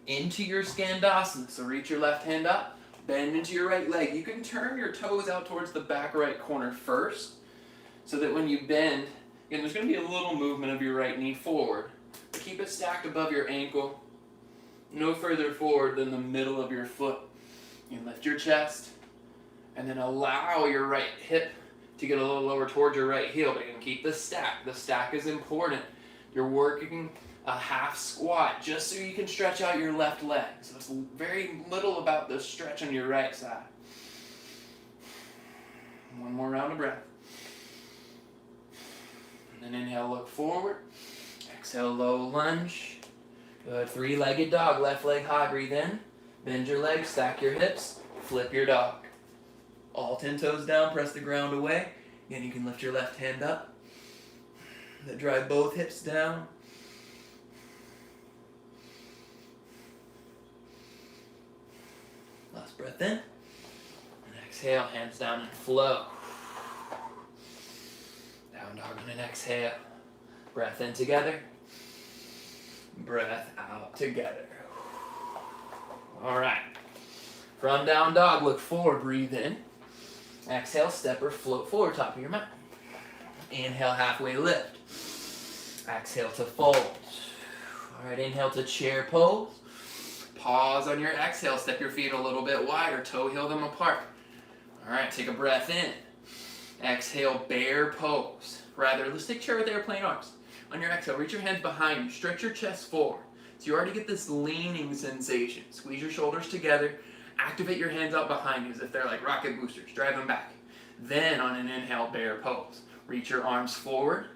into your Skandasana. So reach your left hand up. Bend into your right leg. You can turn your toes out towards the back right corner first, so that when you bend, again, there's going to be a little movement of your right knee forward. But keep it stacked above your ankle, no further forward than the middle of your foot. You lift your chest, and then allow your right hip to get a little lower towards your right heel. But you can keep the stack. The stack is important. You're working a half squat just so you can stretch out your left leg. So it's very little about the stretch on your right side. One more round of breath. And then inhale, look forward. Exhale, low lunge. Good, three-legged dog, left leg high, breathe in. Bend your legs, stack your hips, flip your dog. All 10 toes down, press the ground away. Again, you can lift your left hand up. Drive both hips down. Last breath in. And exhale, hands down and flow. Down dog on an exhale. Breath in together. Breath out together. All right. From down dog, look forward, breathe in. Exhale, step or float forward, top of your mat. Inhale, halfway lift. Exhale to fold. All right, inhale to chair pose. Pause on your exhale, step your feet a little bit wider, toe heel them apart. All right, take a breath in. Exhale, bear pose. Rather, let's take chair with airplane arms. On your exhale, reach your hands behind you, stretch your chest forward. So you already get this leaning sensation. Squeeze your shoulders together, activate your hands out behind you as if they're like rocket boosters, drive them back. Then on an inhale, bear pose. Reach your arms forward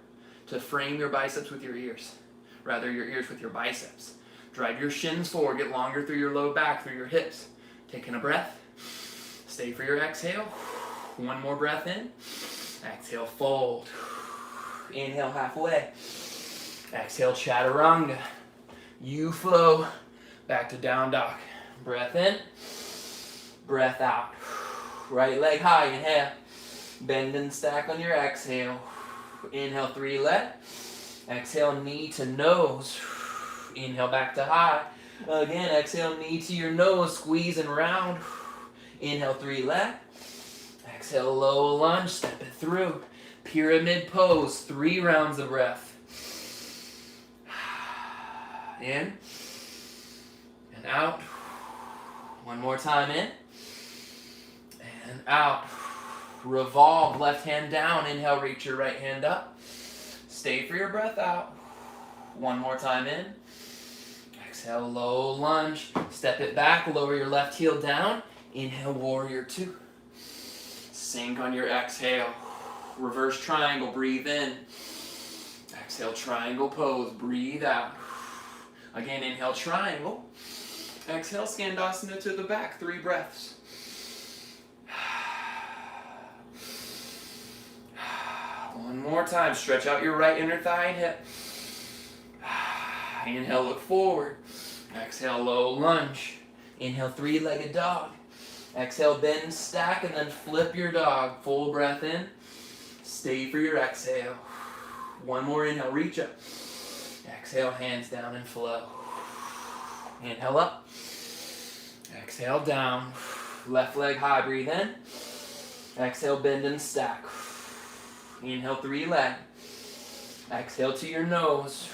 to frame your biceps with your ears. Rather, your ears with your biceps. Drive your shins forward, get longer through your low back, through your hips. Taking a breath. Stay for your exhale. One more breath in. Exhale, fold. Inhale, halfway. Exhale, chaturanga. You flow. Back to down dog. Breath in. Breath out. Right leg high, inhale. Bend and stack on your exhale. Inhale, three let. Exhale, knee to nose. Inhale, back to high. Again, exhale, knee to your nose, squeeze and round. Inhale, three let. Exhale, low lunge, step it through. Pyramid pose, 3 rounds of breath. In and out. One more time, in and out. Revolve, left hand down. Inhale, reach your right hand up. Stay for your breath out. One more time, in. Exhale, low lunge. Step it back, lower your left heel down. Inhale, warrior 2. Sink on your exhale. Reverse triangle, breathe in. Exhale, triangle pose, breathe out. Again, inhale, triangle. Exhale, Skandasana to the back, 3 breaths. One One more time. Stretch out your right inner thigh and hip. Inhale, look forward. Exhale, low lunge. Inhale, three-legged dog. Exhale, bend, stack, and then flip your dog. Full breath in. Stay for your exhale. One more inhale, reach up. Exhale, hands down and flow. Inhale up. Exhale down. Left leg high, breathe in. Exhale, bend and stack. Inhale, three leg. Exhale to your nose.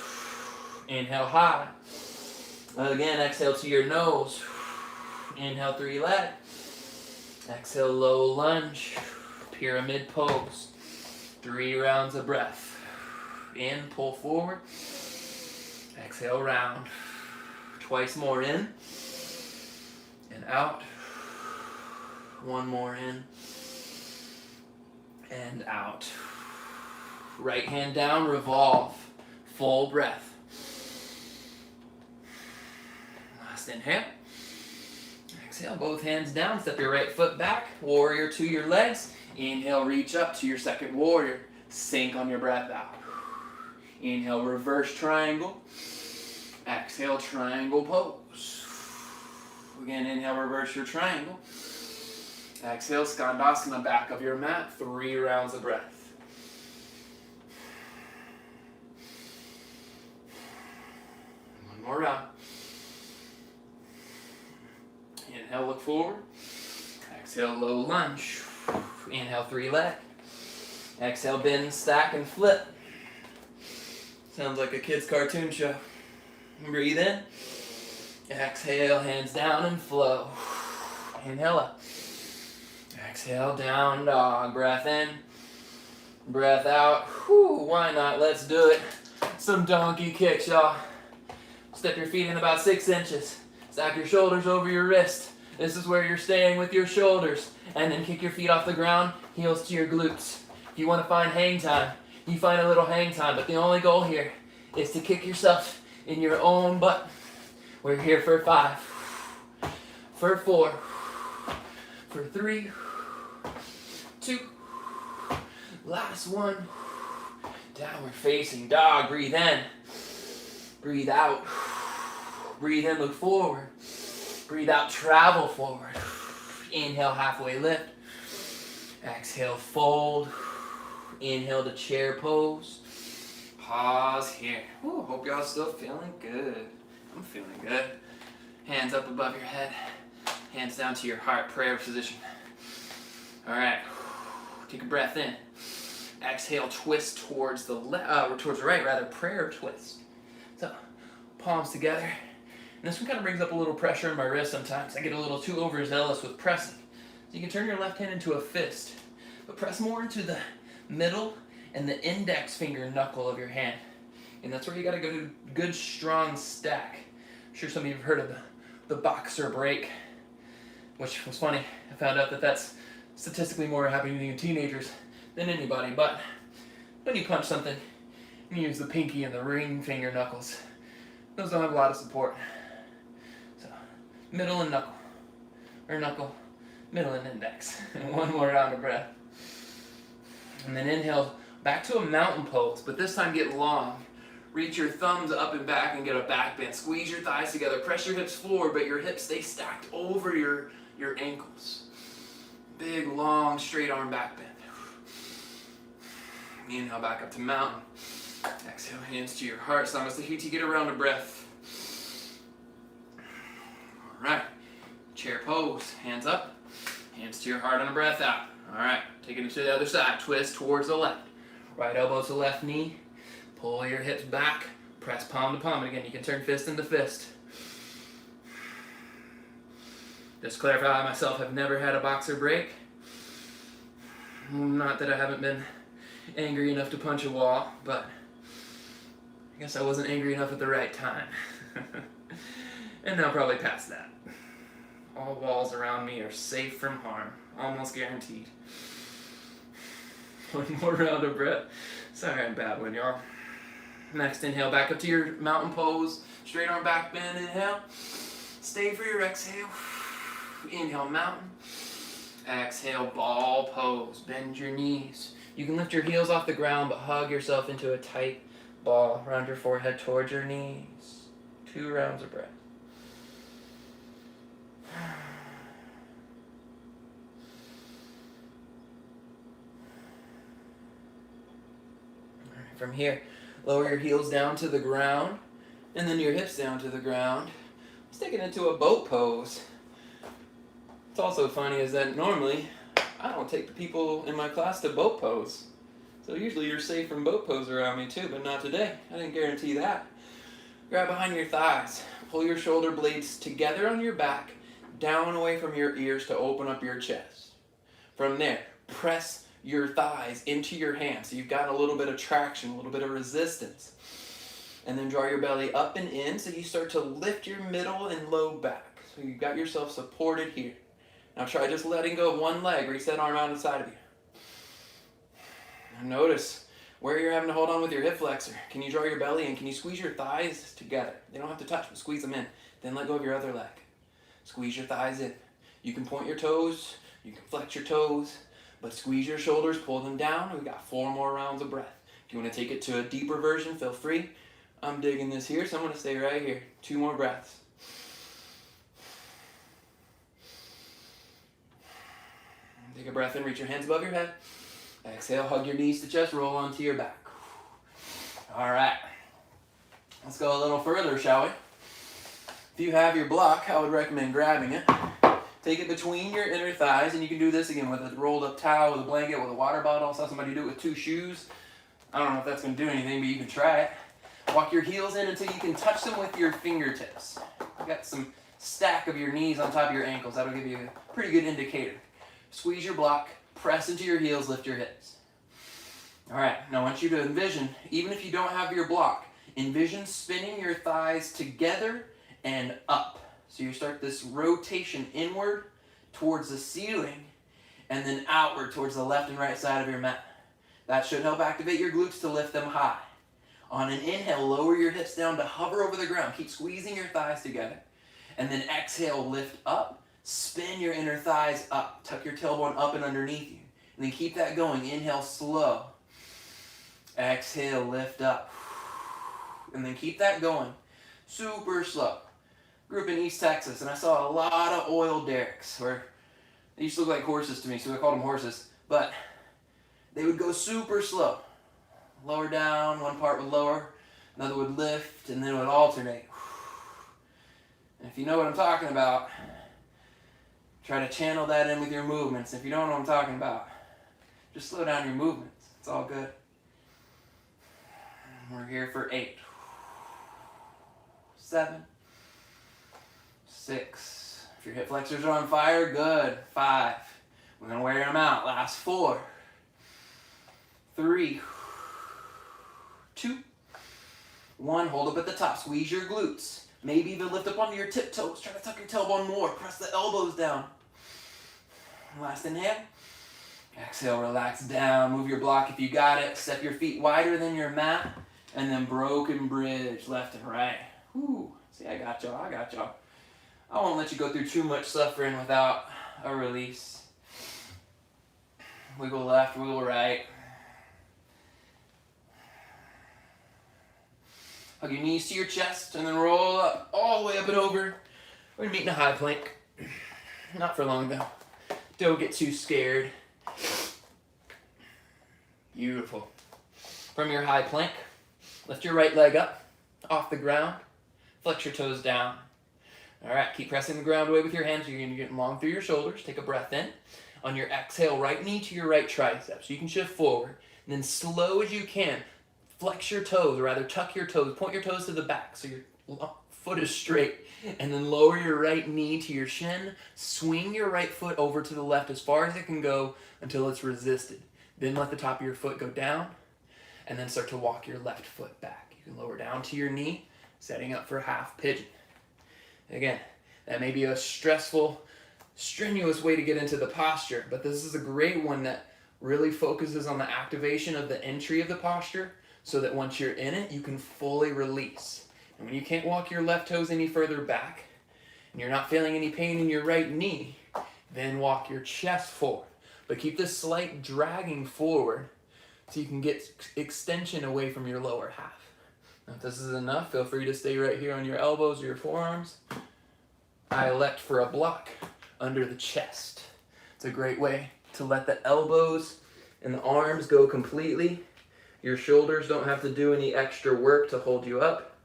Inhale, high. Again, exhale to your nose. Inhale, three leg. Exhale, low lunge. Pyramid pose. 3 rounds of breath. In, pull forward. Exhale, round. Twice more in. And out. One more in. And out. Right hand down, revolve. Full breath. Last inhale. Exhale, both hands down. Step your right foot back. Warrior to your legs. Inhale, reach up to your second warrior. Sink on your breath out. Inhale, reverse triangle. Exhale, triangle pose. Again, inhale, reverse your triangle. Exhale, Skandasana, back of your mat. 3 rounds of breath. One more round. Inhale, look forward. Exhale, low lunge. Inhale, 3 leg. Exhale, bend, stack, and flip. Sounds like a kid's cartoon show. Breathe in. Exhale, hands down and flow. Inhale up. Exhale, down dog. Breath in. Breath out. Whew, why not? Let's do it. Some donkey kicks, y'all. Step your feet in about 6 inches. Stack your shoulders over your wrist. This is where you're staying with your shoulders. And then kick your feet off the ground, heels to your glutes. If you want to find hang time, you find a little hang time. But the only goal here is to kick yourself in your own butt. We're here for 5, for 4, for 3, 2, last one. Downward facing dog. Breathe in. Breathe out. Breathe in, look forward. Breathe out, travel forward. Inhale, halfway lift. Exhale, fold. Inhale to chair pose. Pause here. Ooh, hope y'all still feeling good. I'm feeling good. Hands up above your head. Hands down to your heart, prayer position. All right. Take a breath in. Exhale, twist towards the towards the right, rather, prayer twist. So, palms together. And this one kind of brings up a little pressure in my wrist sometimes. I get a little too overzealous with pressing. So you can turn your left hand into a fist, but press more into the middle and the index finger knuckle of your hand. And that's where you got to go to a good, strong stack. I'm sure some of you have heard of the boxer break, which was funny. I found out that that's statistically more happening in teenagers than anybody. But when you punch something, you use the pinky and the ring finger knuckles. Those don't have a lot of support. So, middle and knuckle. Or knuckle, middle and index. And one more round of breath. And then inhale back to a mountain pose, but this time get long. Reach your thumbs up and back and get a back bend. Squeeze your thighs together. Press your hips forward, but your hips stay stacked over your ankles. Big, long, straight arm back bend. Inhale back up to mountain. Exhale, hands to your heart. Samasthiti, get a round of breath. All right. Chair pose. Hands up. Hands to your heart on a breath out. All right. Take it to the other side. Twist towards the left. Right elbow to left knee. Pull your hips back. Press palm to palm. And again, you can turn fist into fist. Just to clarify, I myself have never had a boxer break. Not that I haven't been angry enough to punch a wall, but I guess I wasn't angry enough at the right time. And now probably past that. All walls around me are safe from harm. Almost guaranteed. One more round of breath. Sorry, I'm bad one, y'all. Next, inhale back up to your mountain pose. Straight arm back bend, inhale. Stay for your exhale. Inhale, mountain. Exhale, ball pose. Bend your knees. You can lift your heels off the ground, but hug yourself into a tight ball around your forehead towards your knees. 2 rounds of breath. All right, from here, lower your heels down to the ground, and then your hips down to the ground. Stick it into a boat pose. What's also funny is that normally I don't take the people in my class to boat pose. So usually you're safe from boat pose around me too, but not today. I didn't guarantee that. Grab behind your thighs. Pull your shoulder blades together on your back, down away from your ears to open up your chest. From there, press your thighs into your hands so you've got a little bit of traction, a little bit of resistance. And then draw your belly up and in so you start to lift your middle and low back. So you've got yourself supported here. Now try just letting go of one leg. Reach that arm out to the side of you. Now notice where you're having to hold on with your hip flexor. Can you draw your belly in? Can you squeeze your thighs together? They don't have to touch, but squeeze them in. Then let go of your other leg. Squeeze your thighs in. You can point your toes. You can flex your toes. But squeeze your shoulders, pull them down. We've got 4 more rounds of breath. If you want to take it to a deeper version, feel free. I'm digging this here, so I'm going to stay right here. 2 more breaths. Take a breath in, reach your hands above your head. Exhale, hug your knees to chest, roll onto your back. All right. Let's go a little further, shall we? If you have your block, I would recommend grabbing it. Take it between your inner thighs, and you can do this again with a rolled up towel, with a blanket, with a water bottle. I saw somebody do it with 2 shoes. I don't know if that's going to do anything, but you can try it. Walk your heels in until you can touch them with your fingertips. You got some stack of your knees on top of your ankles. That'll give you a pretty good indicator. Squeeze your block, press into your heels, lift your hips. All right, now I want you to envision, even if you don't have your block, envision spinning your thighs together and up. So you start this rotation inward towards the ceiling and then outward towards the left and right side of your mat. That should help activate your glutes to lift them high. On an inhale, lower your hips down to hover over the ground. Keep squeezing your thighs together. And then exhale, lift up. Spin your inner thighs up. Tuck your tailbone up and underneath you. And then keep that going. Inhale, slow. Exhale, lift up. And then keep that going. Super slow. Grew up in East Texas, and I saw a lot of oil derricks where they used to look like horses to me, so I called them horses. But they would go super slow. Lower down, one part would lower, another would lift, and then it would alternate. And if you know what I'm talking about, try to channel that in with your movements. If you don't know what I'm talking about, just slow down your movements. It's all good. We're here for 8, 7, 6. If your hip flexors are on fire, good. 5. We're going to wear them out. Last 4, 3, 2, 1. Hold up at the top. Squeeze your glutes. Maybe even lift up onto your tiptoes. Try to tuck your tailbone more. Press the elbows down. Last inhale. Exhale, relax down. Move your block if you got it. Step your feet wider than your mat. And then broken bridge, left and right. Whew. See, I got y'all. I got y'all. I won't let you go through too much suffering without a release. Wiggle left, wiggle right. Hug your knees to your chest and then roll up, all the way up and over. We're gonna meet in a high plank. Not for long though. Don't get too scared. Beautiful. From your high plank, lift your right leg up, off the ground. Flex your toes down. All right, keep pressing the ground away with your hands. You're gonna get long through your shoulders. Take a breath in. On your exhale, right knee to your right tricep. So you can shift forward. And then slow as you can, flex your toes, or rather tuck your toes. Point your toes to the back so your foot is straight. And then lower your right knee to your shin. Swing your right foot over to the left as far as it can go until it's resisted. Then let the top of your foot go down. And then start to walk your left foot back. You can lower down to your knee, setting up for half pigeon. Again, that may be a stressful, strenuous way to get into the posture, but this is a great one that really focuses on the activation of the entry of the posture so that once you're in it, you can fully release. And when you can't walk your left toes any further back, and you're not feeling any pain in your right knee, then walk your chest forward. But keep this slight dragging forward so you can get extension away from your lower half. Now, if this is enough, feel free to stay right here on your elbows or your forearms. I elect for a block under the chest. It's a great way to let the elbows and the arms go completely. Your shoulders don't have to do any extra work to hold you up.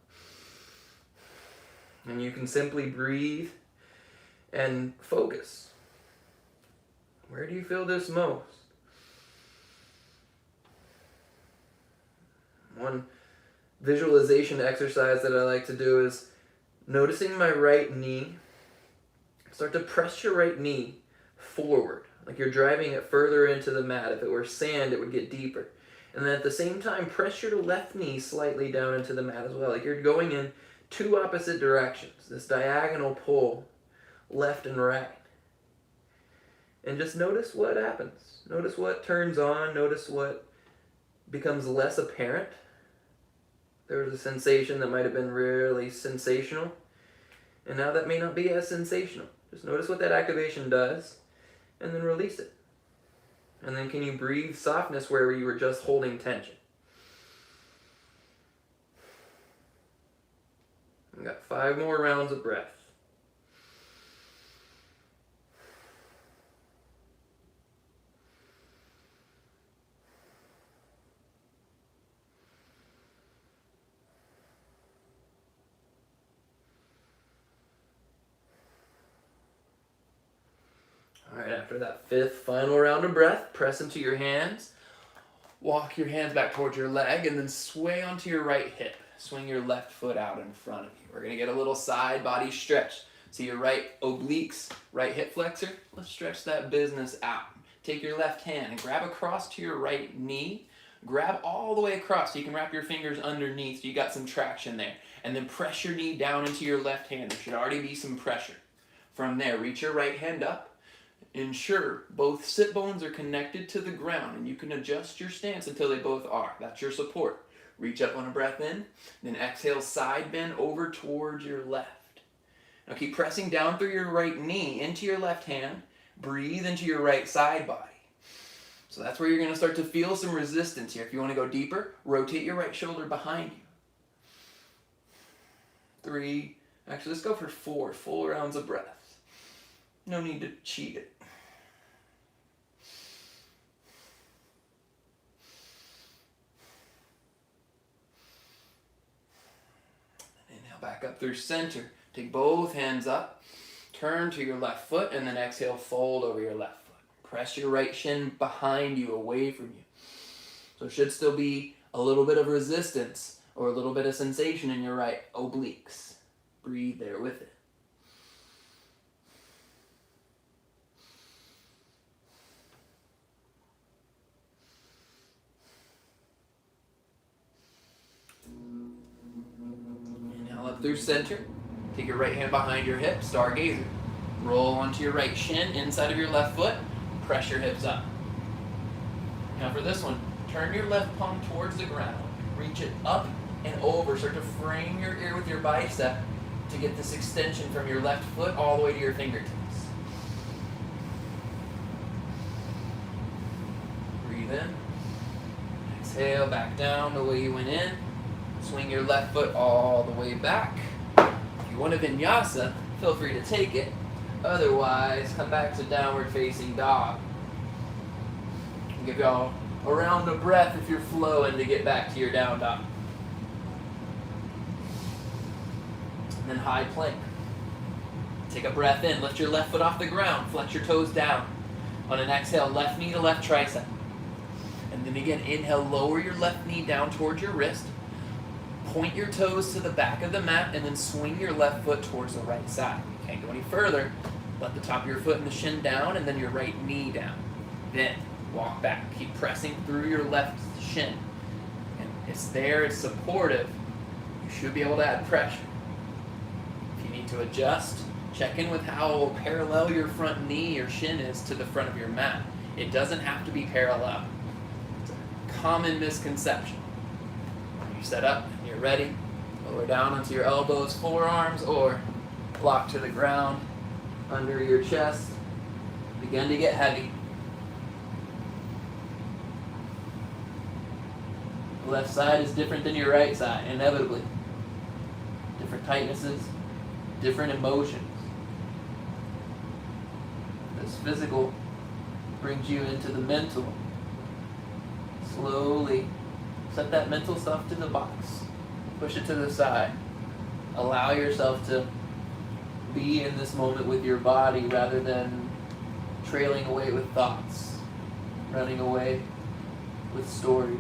And you can simply breathe and focus. Where do you feel this most? One visualization exercise that I like to do is noticing my right knee. Start to press your right knee forward, like you're driving it further into the mat. If it were sand, it would get deeper. And then at the same time, press your left knee slightly down into the mat as well, like you're going in two opposite directions, this diagonal pull, left and right. And just notice what happens. Notice what turns on, notice what becomes less apparent. There was a sensation that might have been really sensational, and now that may not be as sensational. Just notice what that activation does, and then release it. And then can you breathe softness where you were just holding tension? We got 5 more rounds of breath. All right, after that 5th final round of breath, press into your hands. Walk your hands back towards your leg and then sway onto your right hip. Swing your left foot out in front of you. We're going to get a little side body stretch. See your right obliques, right hip flexor? Let's stretch that business out. Take your left hand and grab across to your right knee. Grab all the way across so you can wrap your fingers underneath so you got some traction there. And then press your knee down into your left hand. There should already be some pressure. From there, reach your right hand up. Ensure both sit bones are connected to the ground, and you can adjust your stance until they both are. That's your support. Reach up on a breath in, then exhale, side bend over towards your left. Now keep pressing down through your right knee into your left hand. Breathe into your right side body. So that's where you're going to start to feel some resistance here. If you want to go deeper, rotate your right shoulder behind you. 3, actually let's go for 4 full rounds of breath. No need to cheat it. Inhale back up through center. Take both hands up. Turn to your left foot and then exhale, fold over your left foot. Press your right shin behind you, away from you. So it should still be a little bit of resistance or a little bit of sensation in your right obliques. Breathe there with it. Inhale up through center. Take your right hand behind your hip, stargazer. Roll onto your right shin, inside of your left foot. Press your hips up. Now for this one, turn your left palm towards the ground. Reach it up and over. Start to frame your ear with your bicep to get this extension from your left foot all the way to your fingertips. Breathe in. Exhale, back down the way you went in. Swing your left foot all the way back. If you want a vinyasa, feel free to take it. Otherwise, come back to downward facing dog. Give y'all a round of breath if you're flowing to get back to your down dog. And then high plank. Take a breath in, lift your left foot off the ground, flex your toes down. On an exhale, left knee to left tricep. And then again, inhale, lower your left knee down towards your wrist. Point your toes to the back of the mat and then swing your left foot towards the right side. You can't go any further. Let the top of your foot and the shin down and then your right knee down. Then walk back. Keep pressing through your left shin. And it's there, it's supportive. You should be able to add pressure. If you need to adjust, check in with how parallel your front knee or shin is to the front of your mat. It doesn't have to be parallel. It's a common misconception. When you set up and you're ready, lower down onto your elbows, forearms, or block to the ground under your chest. Begin to get heavy. The left side is different than your right side, inevitably. Different tightnesses, different emotions. This physical brings you into the mental. Slowly set that mental stuff to the box. Push it to the side. Allow yourself to be in this moment with your body rather than trailing away with thoughts, running away with stories.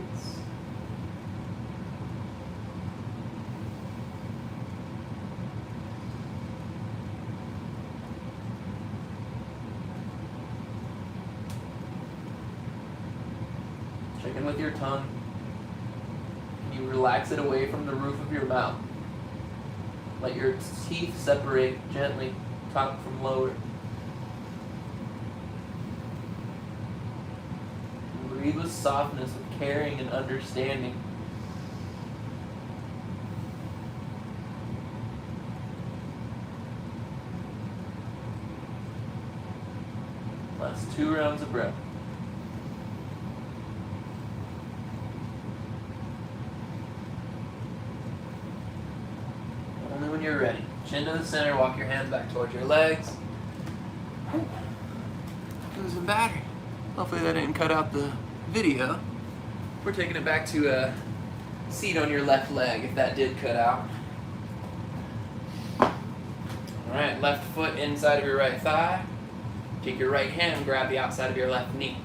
Check in with your tongue. Can you relax it away from the roof of your mouth? Let your teeth separate gently, top from lower. And breathe with softness, with caring and understanding. Last 2 rounds of breath. Only when you're ready. Chin to the center, walk your hands back towards your legs. Losing battery. Hopefully that didn't cut out the video. We're taking it back to a seat on your left leg if that did cut out. Alright, left foot inside of your right thigh. Take your right hand and grab the outside of your left knee.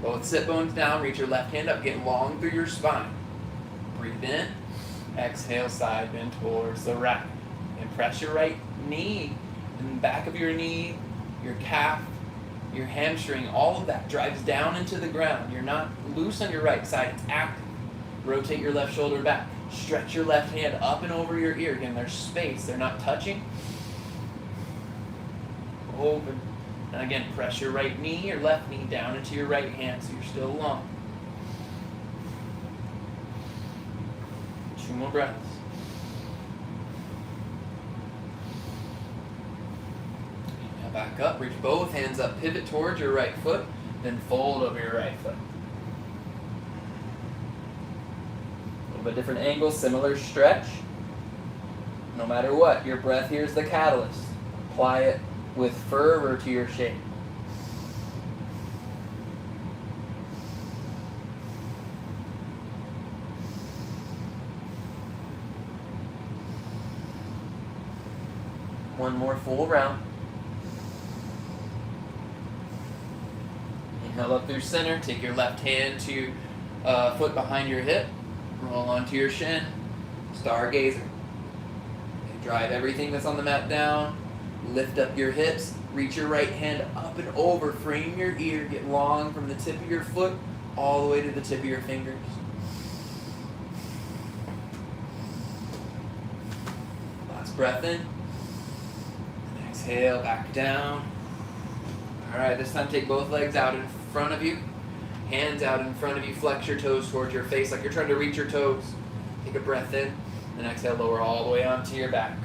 Both sit bones down, reach your left hand up, get long through your spine. Breathe in. Exhale, side bend towards the right. And press your right knee in the back of your knee, your calf, your hamstring, all of that drives down into the ground. You're not loose on your right side, it's active. Rotate your left shoulder back. Stretch your left hand up and over your ear. Again, there's space, they're not touching. Open. And again, press your right knee, your left knee down into your right hand so you're still long. 2 more breaths. Now back up, reach both hands up, pivot towards your right foot, then fold over your right foot. A little bit different angle, similar stretch. No matter what, your breath here is the catalyst. Apply it with fervor to your shape. One more full round. Inhale up through center. Take your left hand to foot behind your hip. Roll onto your shin. Stargazer. Okay, drive everything that's on the mat down. Lift up your hips. Reach your right hand up and over. Frame your ear. Get long from the tip of your foot all the way to the tip of your fingers. Last breath in. Exhale, back down. Alright, this time take both legs out in front of you. Hands out in front of you. Flex your toes towards your face like you're trying to reach your toes. Take a breath in. And exhale, lower all the way onto your back.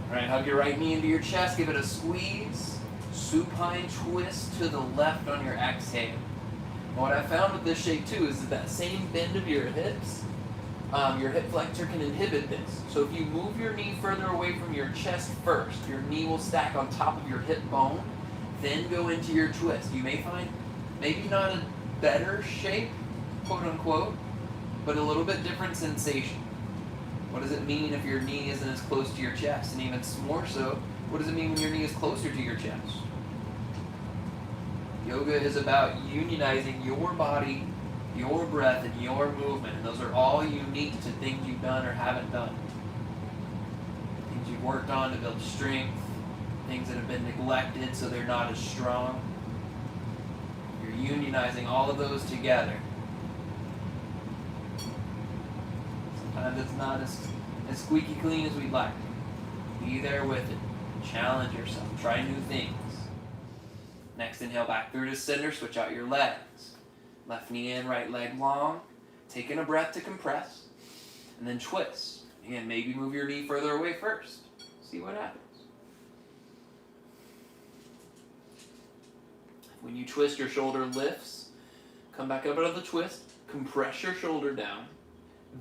Alright, hug your right knee into your chest. Give it a squeeze. Supine twist to the left on your exhale. And what I found with this shape too is that same bend of your hips, your hip flexor can inhibit this. So if you move your knee further away from your chest first, your knee will stack on top of your hip bone, then go into your twist. You may find maybe not a better shape, quote unquote, but a little bit different sensation. What does it mean if your knee isn't as close to your chest? And even more so, what does it mean when your knee is closer to your chest? Yoga is about unionizing your body, your breath, and your movement. And those are all unique to things you've done or haven't done. Things you've worked on to build strength, things that have been neglected so they're not as strong. You're unionizing all of those together. Sometimes it's not as squeaky clean as we'd like. Be there with it. Challenge yourself. Try new things. Next, inhale back through to center. Switch out your legs. Left knee in, right leg long. Taking a breath to compress. And then twist. Again, maybe move your knee further away first. See what happens. When you twist, your shoulder lifts, Come back up out of the twist, compress your shoulder down,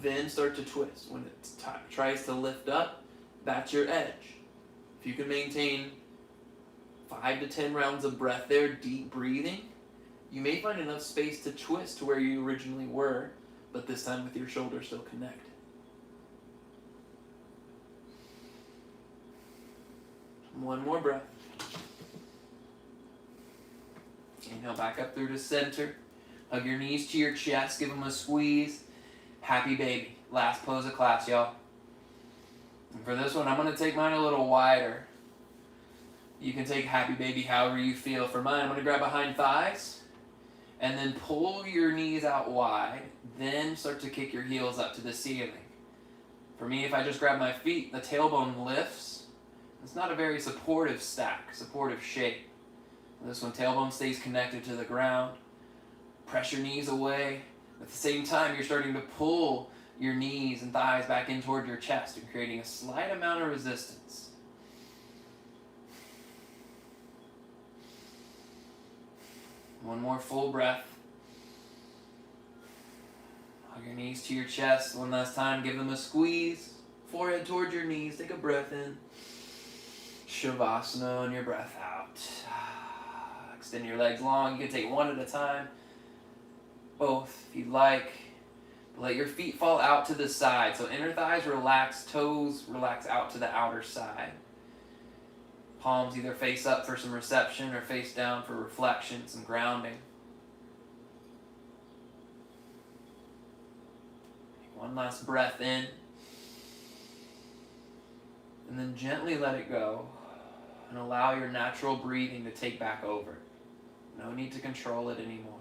then start to twist. When it tries to lift up, that's your edge. If you can maintain 5 to 10 rounds of breath there, deep breathing, you may find enough space to twist to where you originally were, but this time with your shoulder still connected. One more breath. Inhale back up through to center. Hug your knees to your chest. Give them a squeeze. Happy baby. Last pose of class, y'all. And for this one, I'm going to take mine a little wider. You can take happy baby however you feel. For mine, I'm going to grab behind thighs and then pull your knees out wide. Then start to kick your heels up to the ceiling. For me, if I just grab my feet, the tailbone lifts. It's not a very supportive shape. This one, tailbone stays connected to the ground. Press your knees away. At the same time, you're starting to pull your knees and thighs back in toward your chest and creating a slight amount of resistance. One more full breath. Hug your knees to your chest. One last time, give them a squeeze. Forehead towards your knees. Take a breath in. Shavasana on your breath out. Extend your legs long. You can take one at a time. Both if you'd like. Let your feet fall out to the side. So inner thighs relax, toes relax out to the outer side. Palms either face up for some reception or face down for reflection, some grounding. Take one last breath in. And then gently let it go. And allow your natural breathing to take back over. No need to control it anymore.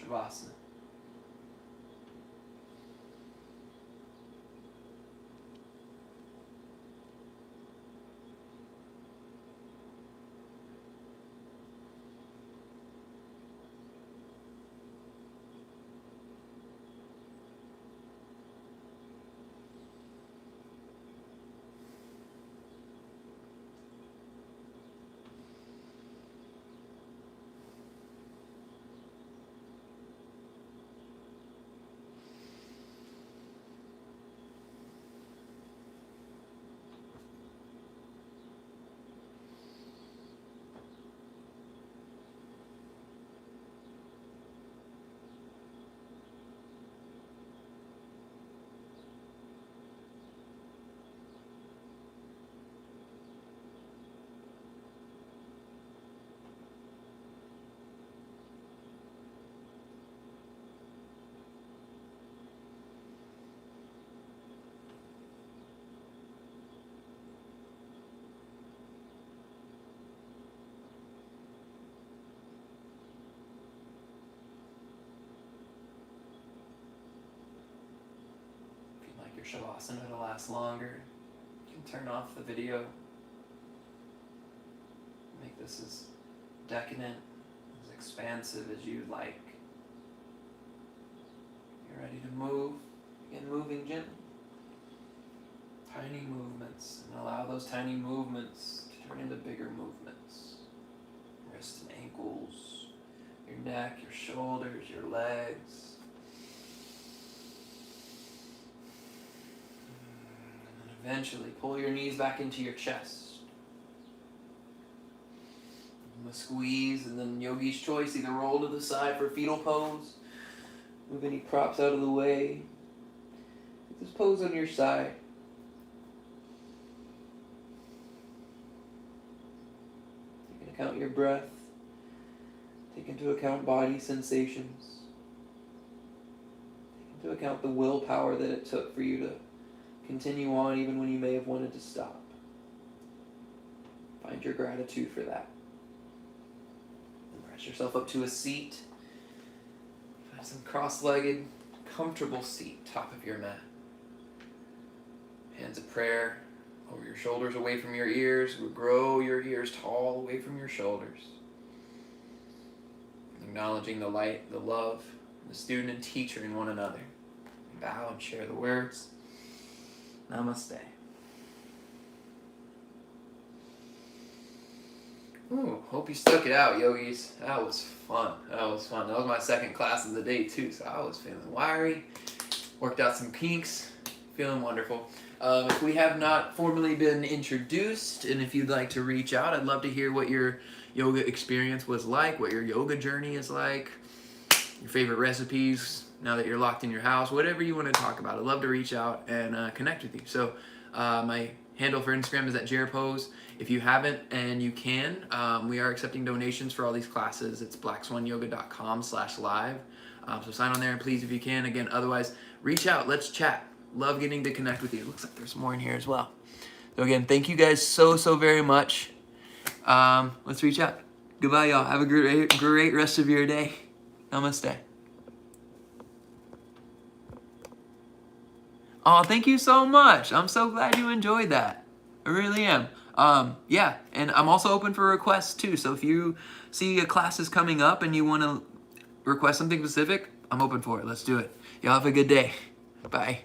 Shavasana. Your Shavasana to last longer. You can turn off the video. Make this as decadent, as expansive as you'd like. You're ready to move. Begin moving gently. Tiny movements, and allow those tiny movements to turn into bigger movements. Wrists and ankles, your neck, your shoulders, your legs. Eventually, pull your knees back into your chest. A squeeze, and then yogi's choice, either roll to the side for fetal pose, move any props out of the way. Get this pose on your side. Take into account your breath. Take into account body sensations. Take into account the willpower that it took for you to continue on even when you may have wanted to stop. Find your gratitude for that. And press yourself up to a seat. Find some cross-legged, comfortable seat, top of your mat. Hands of prayer over your shoulders, away from your ears. Grow your ears tall away from your shoulders. Acknowledging the light, the love, the student and teacher in one another. Bow and share the words. Namaste. Ooh, hope you stuck it out, yogis. That was fun. That was fun. That was my second class of the day too, so I was feeling wiry. Worked out some kinks. Feeling wonderful. If we have not formally been introduced, and if you'd like to reach out, I'd love to hear what your yoga experience was like, what your yoga journey is like, your favorite recipes now that you're locked in your house, whatever you want to talk about. I'd love to reach out and connect with you. So my handle for Instagram is @JaredPose. If you haven't and you can, we are accepting donations for all these classes. It's blackswanyoga.com/live. So sign on there, and please, if you can. Again, otherwise, reach out. Let's chat. Love getting to connect with you. Looks like there's more in here as well. So again, thank you guys so very much. Let's reach out. Goodbye, y'all. Have a great rest of your day. Namaste. Oh, thank you so much. I'm so glad you enjoyed that. I really am. Yeah, and I'm also open for requests too. So if you see a class is coming up and you want to request something specific, I'm open for it. Let's do it. Y'all have a good day. Bye.